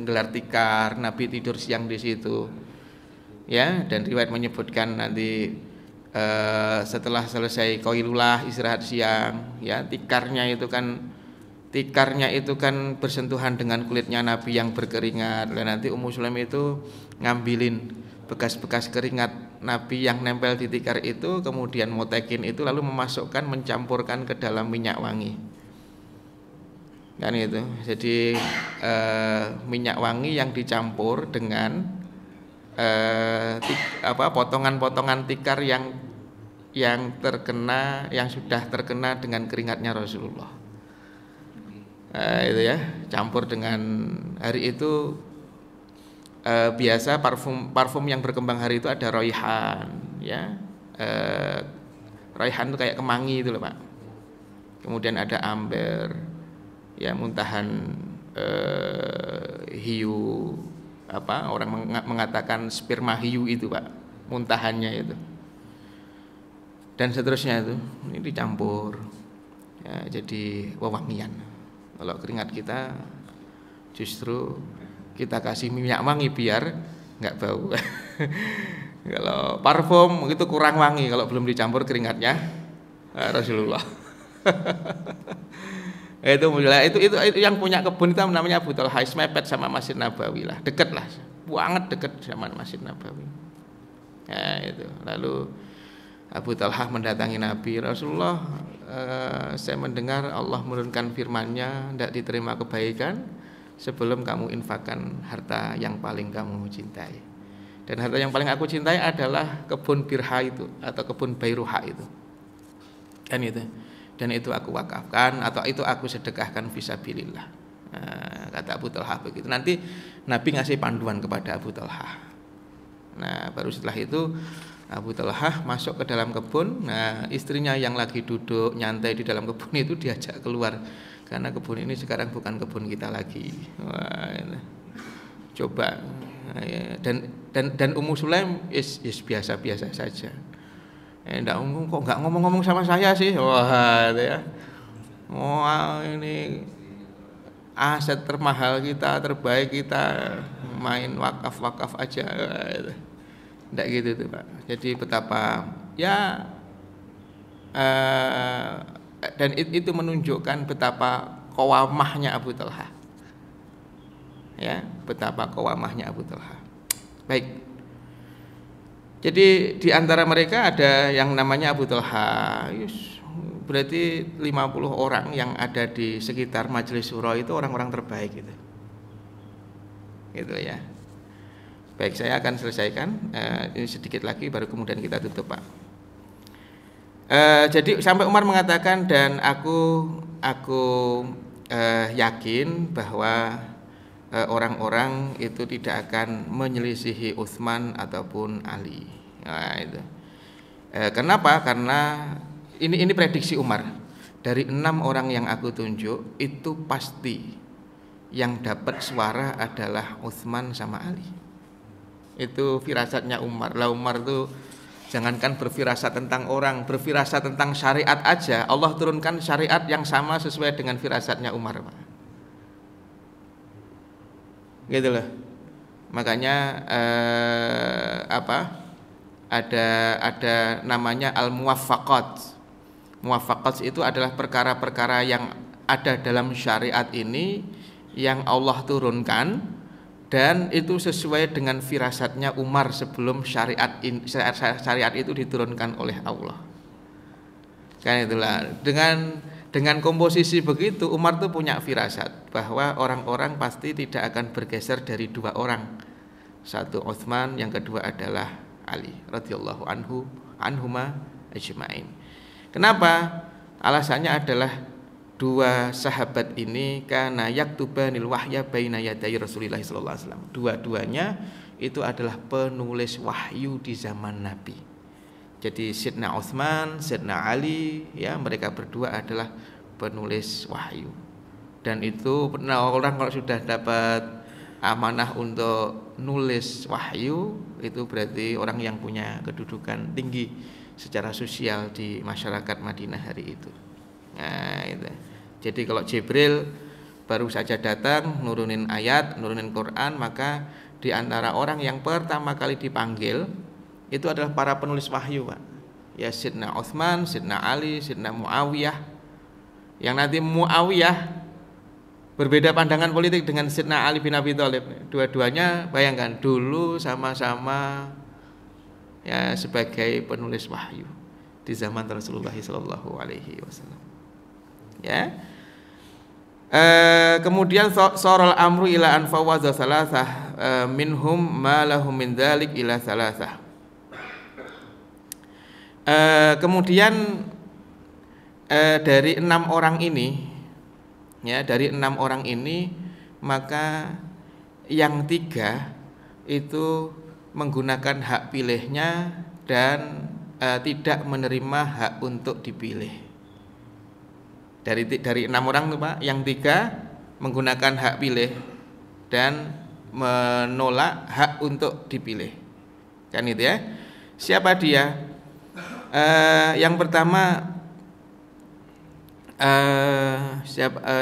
gelar tikar, Nabi tidur siang di situ. Ya, dan riwayat menyebutkan nanti setelah selesai qailulah, istirahat siang, ya, tikarnya itu kan bersentuhan dengan kulitnya Nabi yang berkeringat. Dan nanti Ummu Sulaim itu ngambilin bekas-bekas keringat Nabi yang nempel di tikar itu, kemudian motekin itu, lalu mencampurkan ke dalam minyak wangi. Kan itu. Jadi minyak wangi yang dicampur dengan potongan-potongan tikar yang sudah terkena dengan keringatnya Rasulullah. Itu ya, campur dengan hari itu biasa parfum yang berkembang hari itu ada raihan, ya. Raihan itu kayak kemangi itu loh, Pak. Kemudian ada amber, ya, muntahan hiu, orang mengatakan sperma hiu itu, Pak, muntahannya itu, dan seterusnya itu, ini dicampur, ya, jadi wewangian. Kalau keringat kita justru kita kasih minyak wangi biar nggak bau. Kalau parfum itu kurang wangi kalau belum dicampur keringatnya Rasulullah. Itu yang punya kebun itu namanya Abu Talhah, mepet sama Masjid Nabawi lah, deket lah, banget deket sama Masjid Nabawi. Nah, itu. Lalu Abu Talhah mendatangi Nabi, Rasulullah, saya mendengar Allah menurunkan firman-Nya, tidak diterima kebaikan sebelum kamu infakkan harta yang paling kamu cintai. Dan harta yang paling aku cintai adalah kebun Birha itu, atau kebun Bairuha itu. Kan itu. Dan itu aku wakafkan, atau itu aku sedekahkan fisabilillah. Nah, kata Abu Talhah begitu. Nanti Nabi ngasih panduan kepada Abu Talhah. Nah, baru setelah itu Abu Talhah masuk ke dalam kebun. Nah, istrinya yang lagi duduk nyantai di dalam kebun itu diajak keluar, karena kebun ini sekarang bukan kebun kita lagi. Wah, ini. Coba. Dan Ummu Sulaim is biasa-biasa saja. Kok nggak ngomong-ngomong sama saya sih? Wah, itu ya. Wah, ini aset termahal kita, terbaik kita, main wakaf aja. Nggak gitu tuh, Pak. Jadi betapa ya, dan itu menunjukkan betapa qawamahnya Abu Talhah. Ya, betapa qawamahnya Abu Talhah. Baik. Jadi di antara mereka ada yang namanya Abu Talhah. Berarti 50 orang yang ada di sekitar Majelis Syura itu orang-orang terbaik gitu. Gitu ya. Baik, saya akan selesaikan ini sedikit lagi baru kemudian kita tutup, Pak. Jadi sampai Umar mengatakan, dan aku yakin bahwa orang-orang itu tidak akan menyelisihi Utsman ataupun Ali. Nah, itu. Kenapa? Karena ini prediksi Umar. Dari 6 orang yang aku tunjuk itu pasti yang dapat suara adalah Utsman sama Ali. Itu firasatnya Umar. Lah Umar tuh jangankan berfirasat tentang orang, berfirasat tentang syariat aja, Allah turunkan syariat yang sama sesuai dengan firasatnya Umar, Pak. Gitu loh. Makanya ada namanya al-muwaffaqat. Muwaffaqat itu adalah perkara-perkara yang ada dalam syariat ini yang Allah turunkan dan itu sesuai dengan firasatnya Umar sebelum syariat itu diturunkan oleh Allah. Kan itulah dengan komposisi begitu Umar tuh punya firasat bahwa orang-orang pasti tidak akan bergeser dari dua orang. Satu Utsman, yang kedua adalah Ali radhiyallahu anhuma ajmain. Kenapa? Alasannya adalah dua sahabat ini kana yaktubanil wahya baina yaday Rasulillah sallallahu alaihi wasallam. Dua-duanya itu adalah penulis wahyu di zaman Nabi. Jadi Sayyidina Utsman, Sayyidina Ali, ya mereka berdua adalah penulis wahyu. Dan itu orang kalau sudah dapat amanah untuk nulis wahyu itu berarti orang yang punya kedudukan tinggi secara sosial di masyarakat Madinah hari itu. Nah, itu. Jadi kalau Jibril baru saja datang nurunin ayat, nurunin Quran, maka di antara orang yang pertama kali dipanggil itu adalah para penulis wahyu, Pak. Ya Sayyidina Utsman, Sayyidina Ali, Sayyidina Muawiyah. Yang nanti Muawiyah berbeda pandangan politik dengan Sayyidina Ali bin Abi Thalib. Dua-duanya bayangkan dulu sama-sama ya sebagai penulis wahyu di zaman Rasulullah sallallahu alaihi wasallam. Ya. Kemudian sorol amru ila an fawadha salasah minhum ma lahum min dzalik ila salasah. Kemudian dari 6 orang ini, ya dari 6 orang ini maka yang 3 itu menggunakan hak pilihnya dan tidak menerima hak untuk dipilih. Dari 6 orang itu Pak, yang 3 menggunakan hak pilih dan menolak hak untuk dipilih. Kan itu ya. Siapa dia? Yang pertama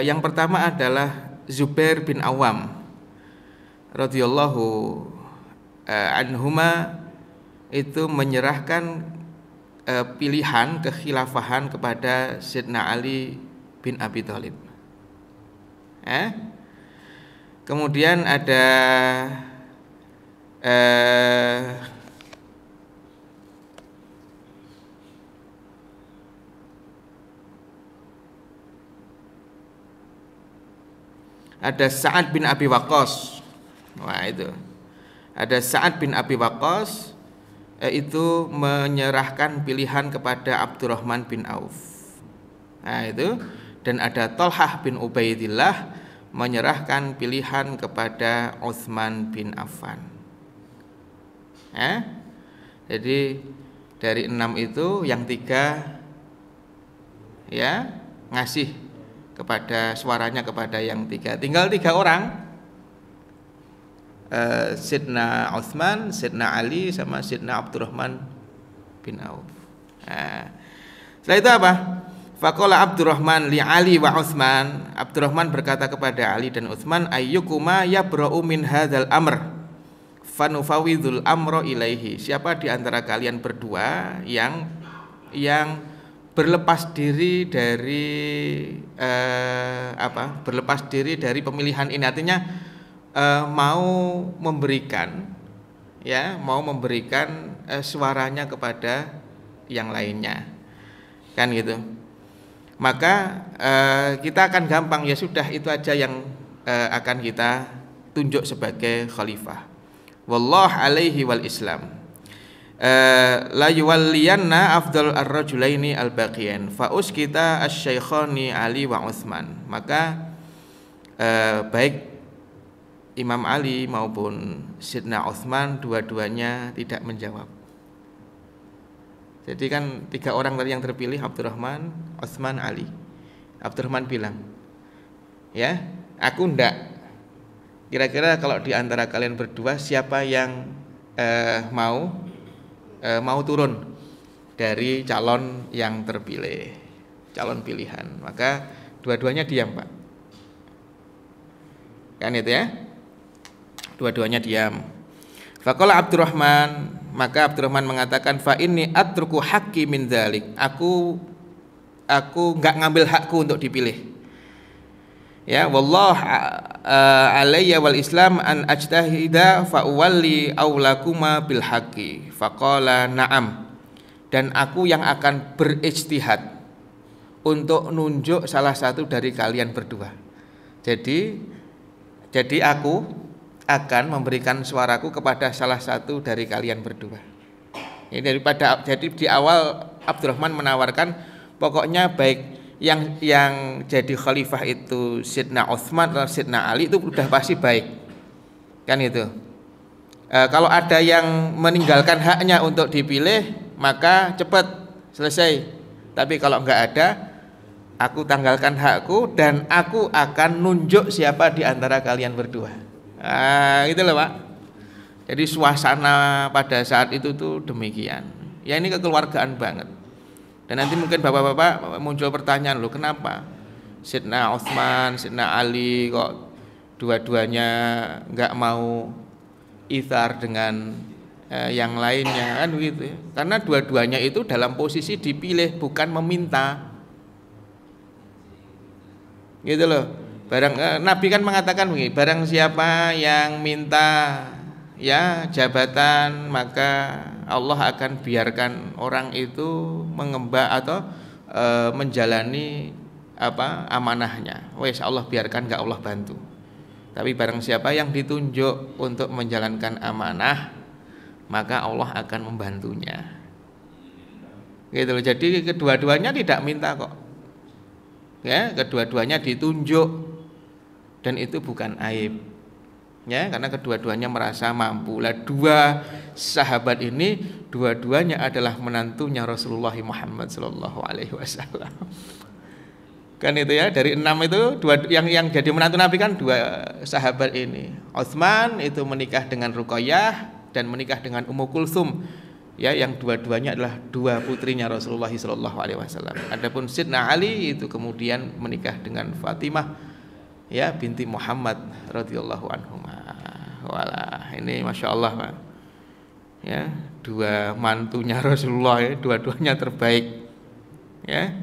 yang pertama adalah Zubair bin Awam radhiyallahu anhuma, itu menyerahkan pilihan kekhilafahan kepada Sayyidina Ali bin Abi Thalib. Kemudian ada Sa'ad bin Abi Waqqas. Wah itu. Ada Sa'ad bin Abi Waqqas itu menyerahkan pilihan kepada Abdurrahman bin Auf. Nah itu. Dan ada Thalhah bin Ubaidillah menyerahkan pilihan kepada Utsman bin Affan. Jadi dari 6 itu yang 3 ya ngasih kepada suaranya kepada yang 3. Tinggal 3 orang, Sayyidina Utsman, Sayyidina Ali sama Sayyidina Abdurrahman bin Auf. Setelah itu apa? Faqala Abdurrahman li Ali wa Utsman. Abdurrahman berkata kepada Ali dan Utsman, ayyukuma yabra'u min hadzal amr fanufawidul amra ilaihi. Siapa di antara kalian berdua yang berlepas diri dari berlepas diri dari pemilihan ini, artinya mau memberikan suaranya kepada yang lainnya, kan gitu. Maka kita akan gampang, ya sudah itu aja yang akan kita tunjuk sebagai khalifah. Wallah alaihi wal Islam. La yuwalliyanna afdal ar-rajulaini al-baqiyan fa uskita asy-syaikhani Ali wa Utsman. Maka baik Imam Ali maupun Sayyidina Utsman dua-duanya tidak menjawab. Jadi kan 3 orang tadi yang terpilih, Abdurrahman, Utsman, Ali. Abdurrahman bilang, ya aku ndak Kira-kira kalau di antara kalian berdua siapa yang mau turun dari calon yang terpilih, calon pilihan? Maka dua-duanya diam, Pak. Kan itu ya? Dua-duanya diam. Faqala Abdurrahman, maka Abdurrahman mengatakan, fa inni atruku haqqi min dzalik. Aku enggak ngambil hakku untuk dipilih. Ya, wallah alayya wal Islam an ajtahida fa uwalli aulakuma bil haqqi. Faqala na'am. Dan aku yang akan berijtihad untuk nunjuk salah satu dari kalian berdua. Jadi aku akan memberikan suaraku kepada salah satu dari kalian berdua. Jadi di awal Abdurrahman menawarkan pokoknya baik yang jadi khalifah itu Sidna Utsman atau Sidna Ali itu udah pasti baik. Kan itu. Kalau ada yang meninggalkan haknya untuk dipilih, maka cepat selesai. Tapi kalau enggak ada, aku tanggalkan hakku dan aku akan nunjuk siapa di antara kalian berdua. Gitu loh, Pak. Jadi suasana pada saat itu tuh demikian. Ya ini kekeluargaan banget. Dan nanti mungkin bapak-bapak muncul pertanyaan, loh kenapa Sidna Utsman, Sidna Ali kok dua-duanya nggak mau ithar dengan yang lainnya, kan begitu ya. Karena dua-duanya itu dalam posisi dipilih, bukan meminta. Gitu loh. Nabi kan mengatakan begini, barang siapa yang minta ya jabatan, maka Allah akan biarkan orang itu mengemban atau menjalani amanahnya. Wes Allah biarkan, enggak Allah bantu. Tapi barang siapa yang ditunjuk untuk menjalankan amanah, maka Allah akan membantunya. Gitu loh. Jadi kedua-duanya tidak minta kok. Ya, kedua-duanya ditunjuk. Dan itu bukan aib, ya, karena kedua-duanya merasa mampu. Lah dua sahabat ini dua-duanya adalah menantunya Rasulullah Muhammad Sallallahu Alaihi Wasallam. Kan itu ya, dari 6 itu yang jadi menantu Nabi kan dua sahabat ini. Utsman itu menikah dengan Ruqayyah dan menikah dengan Ummu Kulsum, ya, yang dua-duanya adalah dua putrinya Rasulullah Sallallahu Alaihi Wasallam. Adapun Sidna Ali itu kemudian menikah dengan Fatimah, ya, binti Muhammad radhiyallahu anhuma. Walah, ini masya Allah, Pak. Ya, dua mantunya Rasulullah, ya, dua-duanya terbaik. Ya.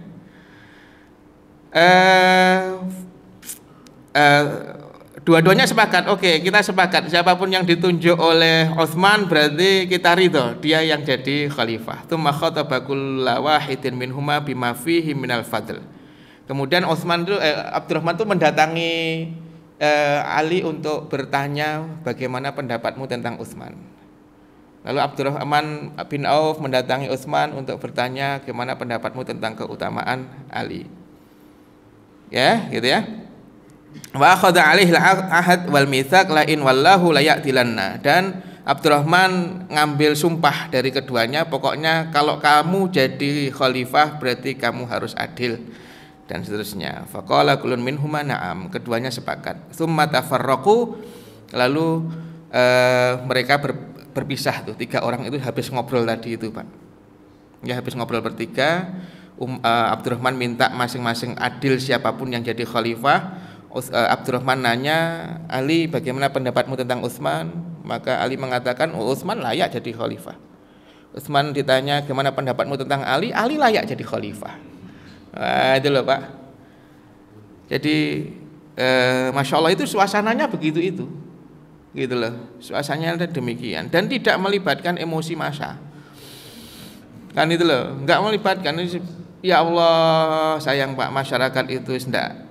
Dua-duanya sepakat. Oke, kita sepakat. Siapapun yang ditunjuk oleh Utsman berarti kita ridho, dia yang jadi khalifah. Tsumma khataba kullu wahidin minhuma bima fihi minal fadl. Kemudian Abdurrahman itu mendatangi Ali untuk bertanya bagaimana pendapatmu tentang Utsman. Lalu Abdurrahman bin Auf mendatangi Utsman untuk bertanya bagaimana pendapatmu tentang keutamaan Ali. Ya, gitu ya. Wa akhadha alaihi al-ahad wal mitsaq la in wallahu la ya'tilanna. Dan Abdurrahman ngambil sumpah dari keduanya, pokoknya kalau kamu jadi khalifah berarti kamu harus adil. Dan seterusnya. Faqala kullun minhuma na'am, keduanya sepakat. Tsumma tafarraqu, lalu mereka berpisah tuh, 3 orang itu habis ngobrol tadi itu, Pak. Ya, habis ngobrol bertiga, Abdurrahman minta masing-masing adil siapapun yang jadi khalifah. Abdurrahman nanya, Ali bagaimana pendapatmu tentang Utsman? Maka Ali mengatakan, Utsman layak jadi khalifah. Utsman ditanya bagaimana pendapatmu tentang Ali? Ali layak jadi khalifah. Itu loh, Pak. Jadi masya Allah itu suasananya begitu itu, gitu loh. Suasananya demikian dan tidak melibatkan emosi massa. Kan itu loh, nggak melibatkan. Ya Allah, sayang Pak, masyarakat itu ndak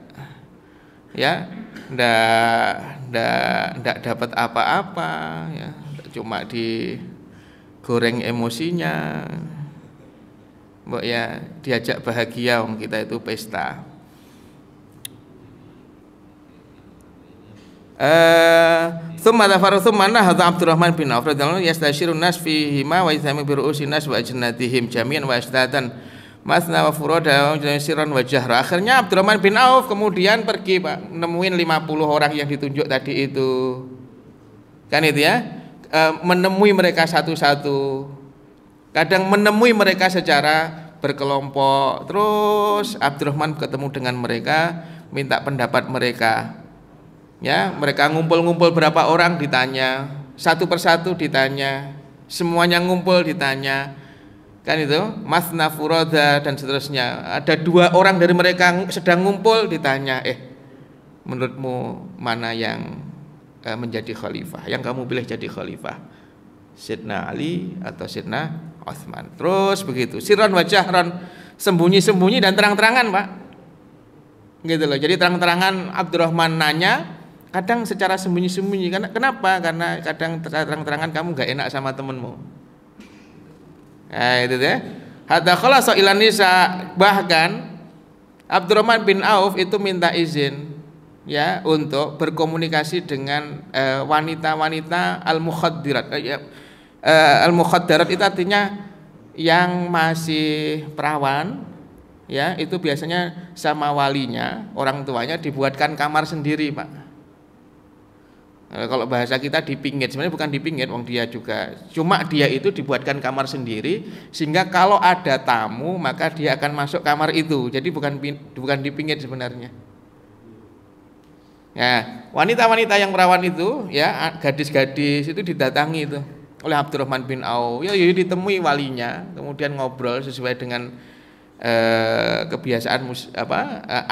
dapat apa-apa, ya, cuma digoreng emosinya. Mbok ya diajak bahagia, wong kita itu pesta. Tsumma tafarraqu manna hadza Abdurrahman bin Auf radhiyallahu anhu yastashirun nas fihi ma wa yasami bi ru'usin nas wa ajnatihim jami'an wa ashtatan. masna wa furada sirran wa jahra. Akhirnya Abdurrahman bin Auf kemudian pergi Pak, nemuin 50 orang yang ditunjuk tadi itu. Kan itu ya, menemui mereka satu-satu. Kadang menemui mereka secara berkelompok. Terus Abdurrahman ketemu dengan mereka, minta pendapat mereka. Ya, mereka ngumpul-ngumpul berapa orang ditanya, satu persatu ditanya, semuanya ngumpul ditanya. Kan itu, masna furoda dan seterusnya. Ada 2 orang dari mereka sedang ngumpul ditanya, menurutmu mana yang menjadi khalifah? Yang kamu pilih jadi khalifah? Sayyidina Ali atau Sayyidina Utsman? Terus begitu, sirron wa jahron, sembunyi-sembunyi dan terang-terangan Pak. Gitu loh. Jadi terang-terangan Abdurrahman nanya, kadang secara sembunyi-sembunyi. Kenapa? Karena kadang terang-terangan kamu gak enak sama temenmu. Nah itu deh. Hatta khalasa ilan nisa, bahkan Abdurrahman bin Auf itu minta izin ya untuk berkomunikasi dengan wanita-wanita al-mukhaddirat. Al-mukhaddarat itu artinya yang masih perawan ya, itu biasanya sama walinya, orang tuanya dibuatkan kamar sendiri Pak. Kalau bahasa kita dipingit, sebenarnya bukan dipingit, wong dia juga, cuma dia itu dibuatkan kamar sendiri sehingga kalau ada tamu maka dia akan masuk kamar itu. Jadi bukan dipingit sebenarnya. Ya, wanita-wanita yang perawan itu ya, gadis-gadis itu didatangi itu oleh Abdurrahman bin Auf. Ya ditemui walinya, kemudian ngobrol sesuai dengan kebiasaan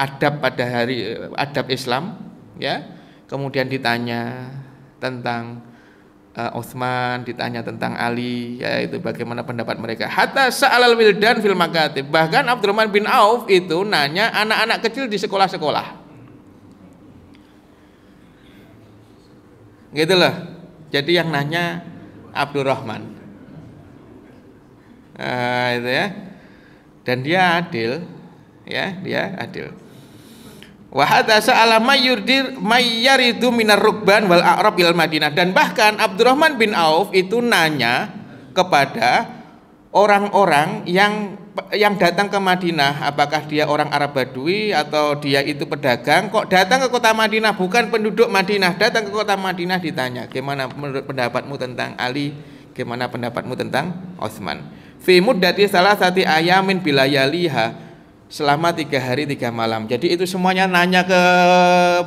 adab pada adab Islam ya. Kemudian ditanya tentang Utsman, ditanya tentang Ali, yaitu bagaimana pendapat mereka. Hatta sa'alal wildan fil makatib. Bahkan Abdurrahman bin Auf itu nanya anak-anak kecil di sekolah-sekolah. Gitu loh. Jadi yang nanya Abdurrahman. Itu ya. Dan dia adil, ya, dia adil. Wa hadza sa'ala mayyaridu minar rukban wal a'rab ilal Madinah. Dan bahkan Abdurrahman bin Auf itu nanya kepada orang-orang yang datang ke Madinah, apakah dia orang Arab Badui atau dia itu pedagang, kok datang ke kota Madinah, bukan penduduk Madinah, datang ke kota Madinah ditanya, gimana menurut pendapatmu tentang Ali, gimana pendapatmu tentang Utsman. Fi muddati salasati ayamin bilayaliha, selama 3 hari 3 malam. Jadi itu semuanya nanya ke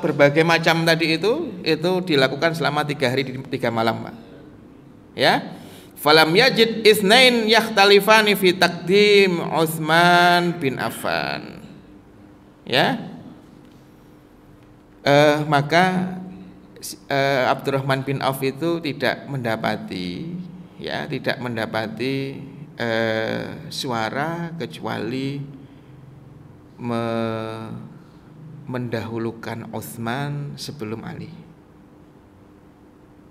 berbagai macam tadi itu dilakukan selama 3 hari 3 malam, Pak. Ya. Falam yajid isnain yakhtalifani fi taqdim Utsman bin Affan. Ya. Maka Abdurrahman bin Auf itu tidak mendapati suara kecuali mendahulukan Utsman sebelum Ali.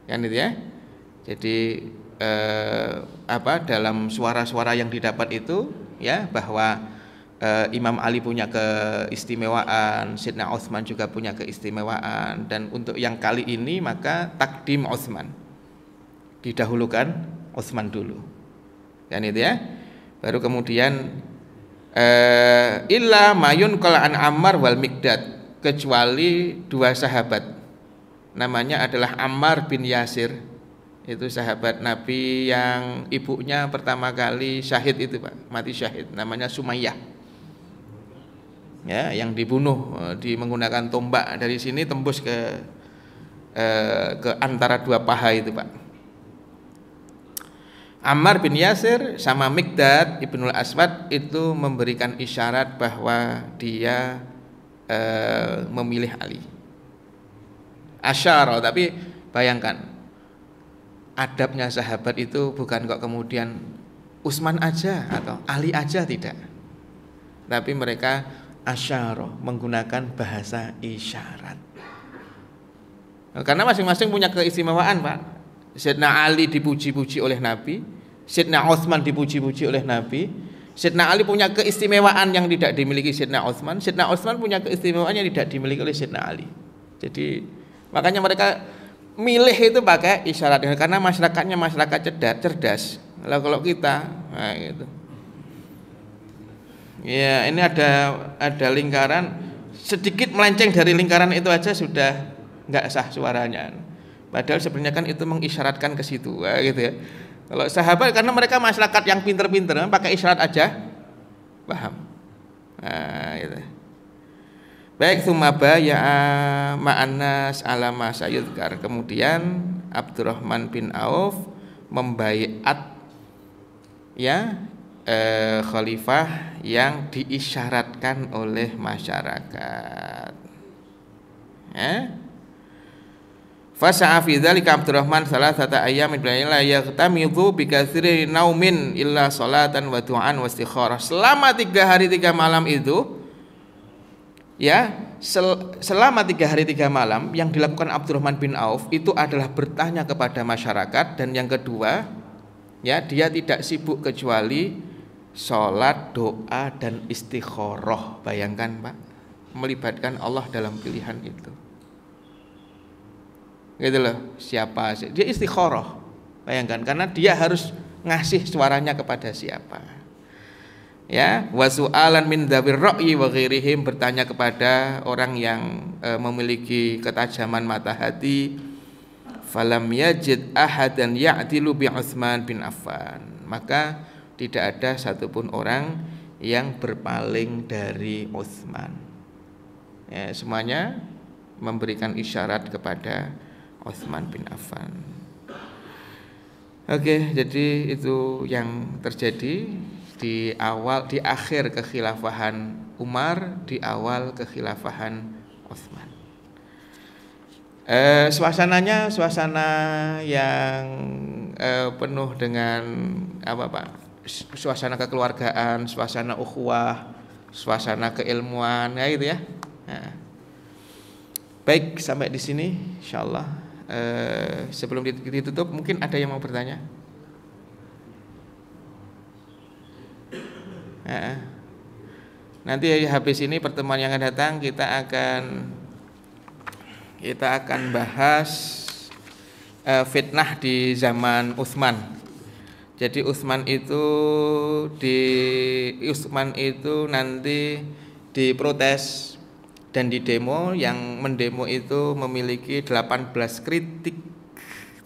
Kan itu ya. Jadi dalam suara-suara yang didapat itu ya, bahwa Imam Ali punya keistimewaan, Sayyidina Utsman juga punya keistimewaan, dan untuk yang kali ini maka takdim Utsman, didahulukan Utsman dulu. Kan itu ya. Baru kemudian illa mayun qala an Ammar wal Miqdad, kecuali 2 sahabat, namanya adalah Ammar bin Yasir. Itu sahabat Nabi yang ibunya pertama kali syahid itu, Pak, mati syahid, namanya Sumayyah. Ya, yang dibunuh menggunakan tombak dari sini tembus ke antara 2 paha itu, Pak. Ammar bin Yasir sama Miqdad Ibnul Aswad itu memberikan isyarat bahwa dia memilih Ali. Asyara, tapi bayangkan adabnya sahabat itu bukan kok kemudian Utsman aja atau Ali aja, tidak. Tapi mereka asyara, menggunakan bahasa isyarat. Karena masing-masing punya keistimewaan, Pak. Sayyidina Ali dipuji-puji oleh Nabi, Sayyidina Utsman dipuji-puji oleh Nabi. Sayyidina Ali punya keistimewaan yang tidak dimiliki Sayyidina Utsman, Sayyidina Utsman punya keistimewaan yang tidak dimiliki oleh Sayyidina Ali. Jadi makanya mereka milih itu pakai isyarat, karena masyarakatnya masyarakat cerdas. Kalau kita, nah gitu. Ya, ini ada lingkaran, sedikit melenceng dari lingkaran itu aja sudah nggak sah suaranya. Padahal sebenarnya kan itu mengisyaratkan ke situ, gitu ya. Kalau sahabat karena mereka masyarakat yang pinter-pinter, pakai isyarat aja paham. Nah, gitu. Baik, tsumma ya ma'anas ala ma sayudkar. Kemudian Abdurrahman bin Auf membaiat ya khalifah yang diisyaratkan oleh masyarakat. Ya. Fasa'a fi dzalika Abdurrahman salasata ayyamin la yaqtamidhu bi katsiri naumin illa salatan wa du'an wa istikharah. Selama 3 hari 3 malam itu ya, selama 3 hari 3 malam yang dilakukan Abdurrahman bin Auf itu adalah bertanya kepada masyarakat, dan yang kedua ya, dia tidak sibuk kecuali sholat, doa, dan istikharah. Bayangkan Pak, melibatkan Allah dalam pilihan itu, gitu loh. Siapa sih dia istikharah? Bayangkan, karena dia harus ngasih suaranya kepada siapa. Ya, wasu'alan min dzawir ra'yi wa ghairihim, bertanya kepada orang yang memiliki ketajaman mata hati. Falam yajid ahadan ya'dilu bi Utsman bin Affan, maka tidak ada satupun orang yang berpaling dari Utsman. Ya, semuanya memberikan isyarat kepada Utsman bin Affan. Oke, jadi itu yang terjadi di akhir kekhilafahan Umar, di awal kekhilafahan Utsman. Suasananya suasana yang penuh dengan apa Pak? Suasana kekeluargaan, suasana ukhuwah, suasana keilmuan, ya gitu ya. Nah. Baik, sampai di sini insyaallah. Sebelum ditutup, mungkin ada yang mau bertanya? Nanti habis ini pertemuan yang akan datang kita akan bahas fitnah di zaman Utsman. Jadi Utsman itu nanti diprotes dan di demo. Yang mendemo itu memiliki 18 kritik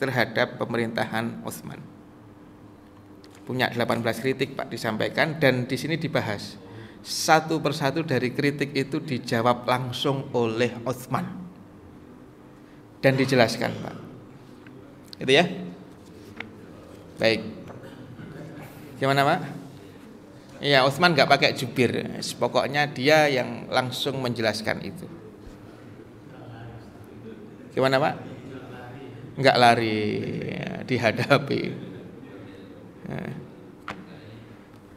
terhadap pemerintahan Utsman. Punya 18 kritik Pak disampaikan, dan di sini dibahas satu persatu dari kritik itu dijawab langsung oleh Utsman dan dijelaskan Pak. Itu ya. Baik. Gimana Pak? Iya, Utsman nggak pakai jubir. Pokoknya dia yang langsung menjelaskan itu. Gimana Pak? Nggak lari, ya, dihadapi.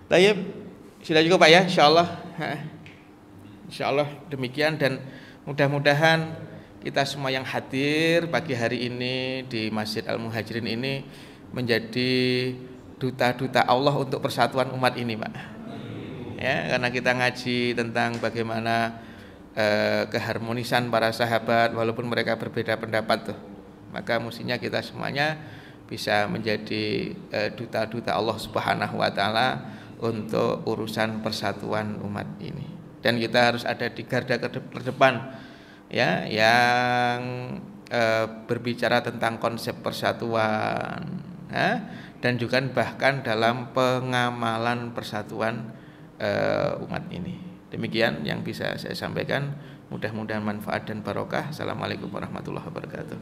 Tayyib, sudah cukup Pak ya, insyaallah. Insyaallah demikian, dan mudah-mudahan kita semua yang hadir pagi hari ini di Masjid Al-Muhajirin ini menjadi duta-duta Allah untuk persatuan umat ini Pak. Ya, karena kita ngaji tentang bagaimana keharmonisan para sahabat walaupun mereka berbeda pendapat tuh. Maka mestinya kita semuanya bisa menjadi duta-duta Allah Subhanahu wa taala untuk urusan persatuan umat ini. Dan kita harus ada di garda terdepan ya, yang berbicara tentang konsep persatuan ya, dan juga bahkan dalam pengamalan persatuan umat ini. Demikian yang bisa saya sampaikan, mudah-mudahan manfaat dan barokah. Assalamualaikum warahmatullahi wabarakatuh.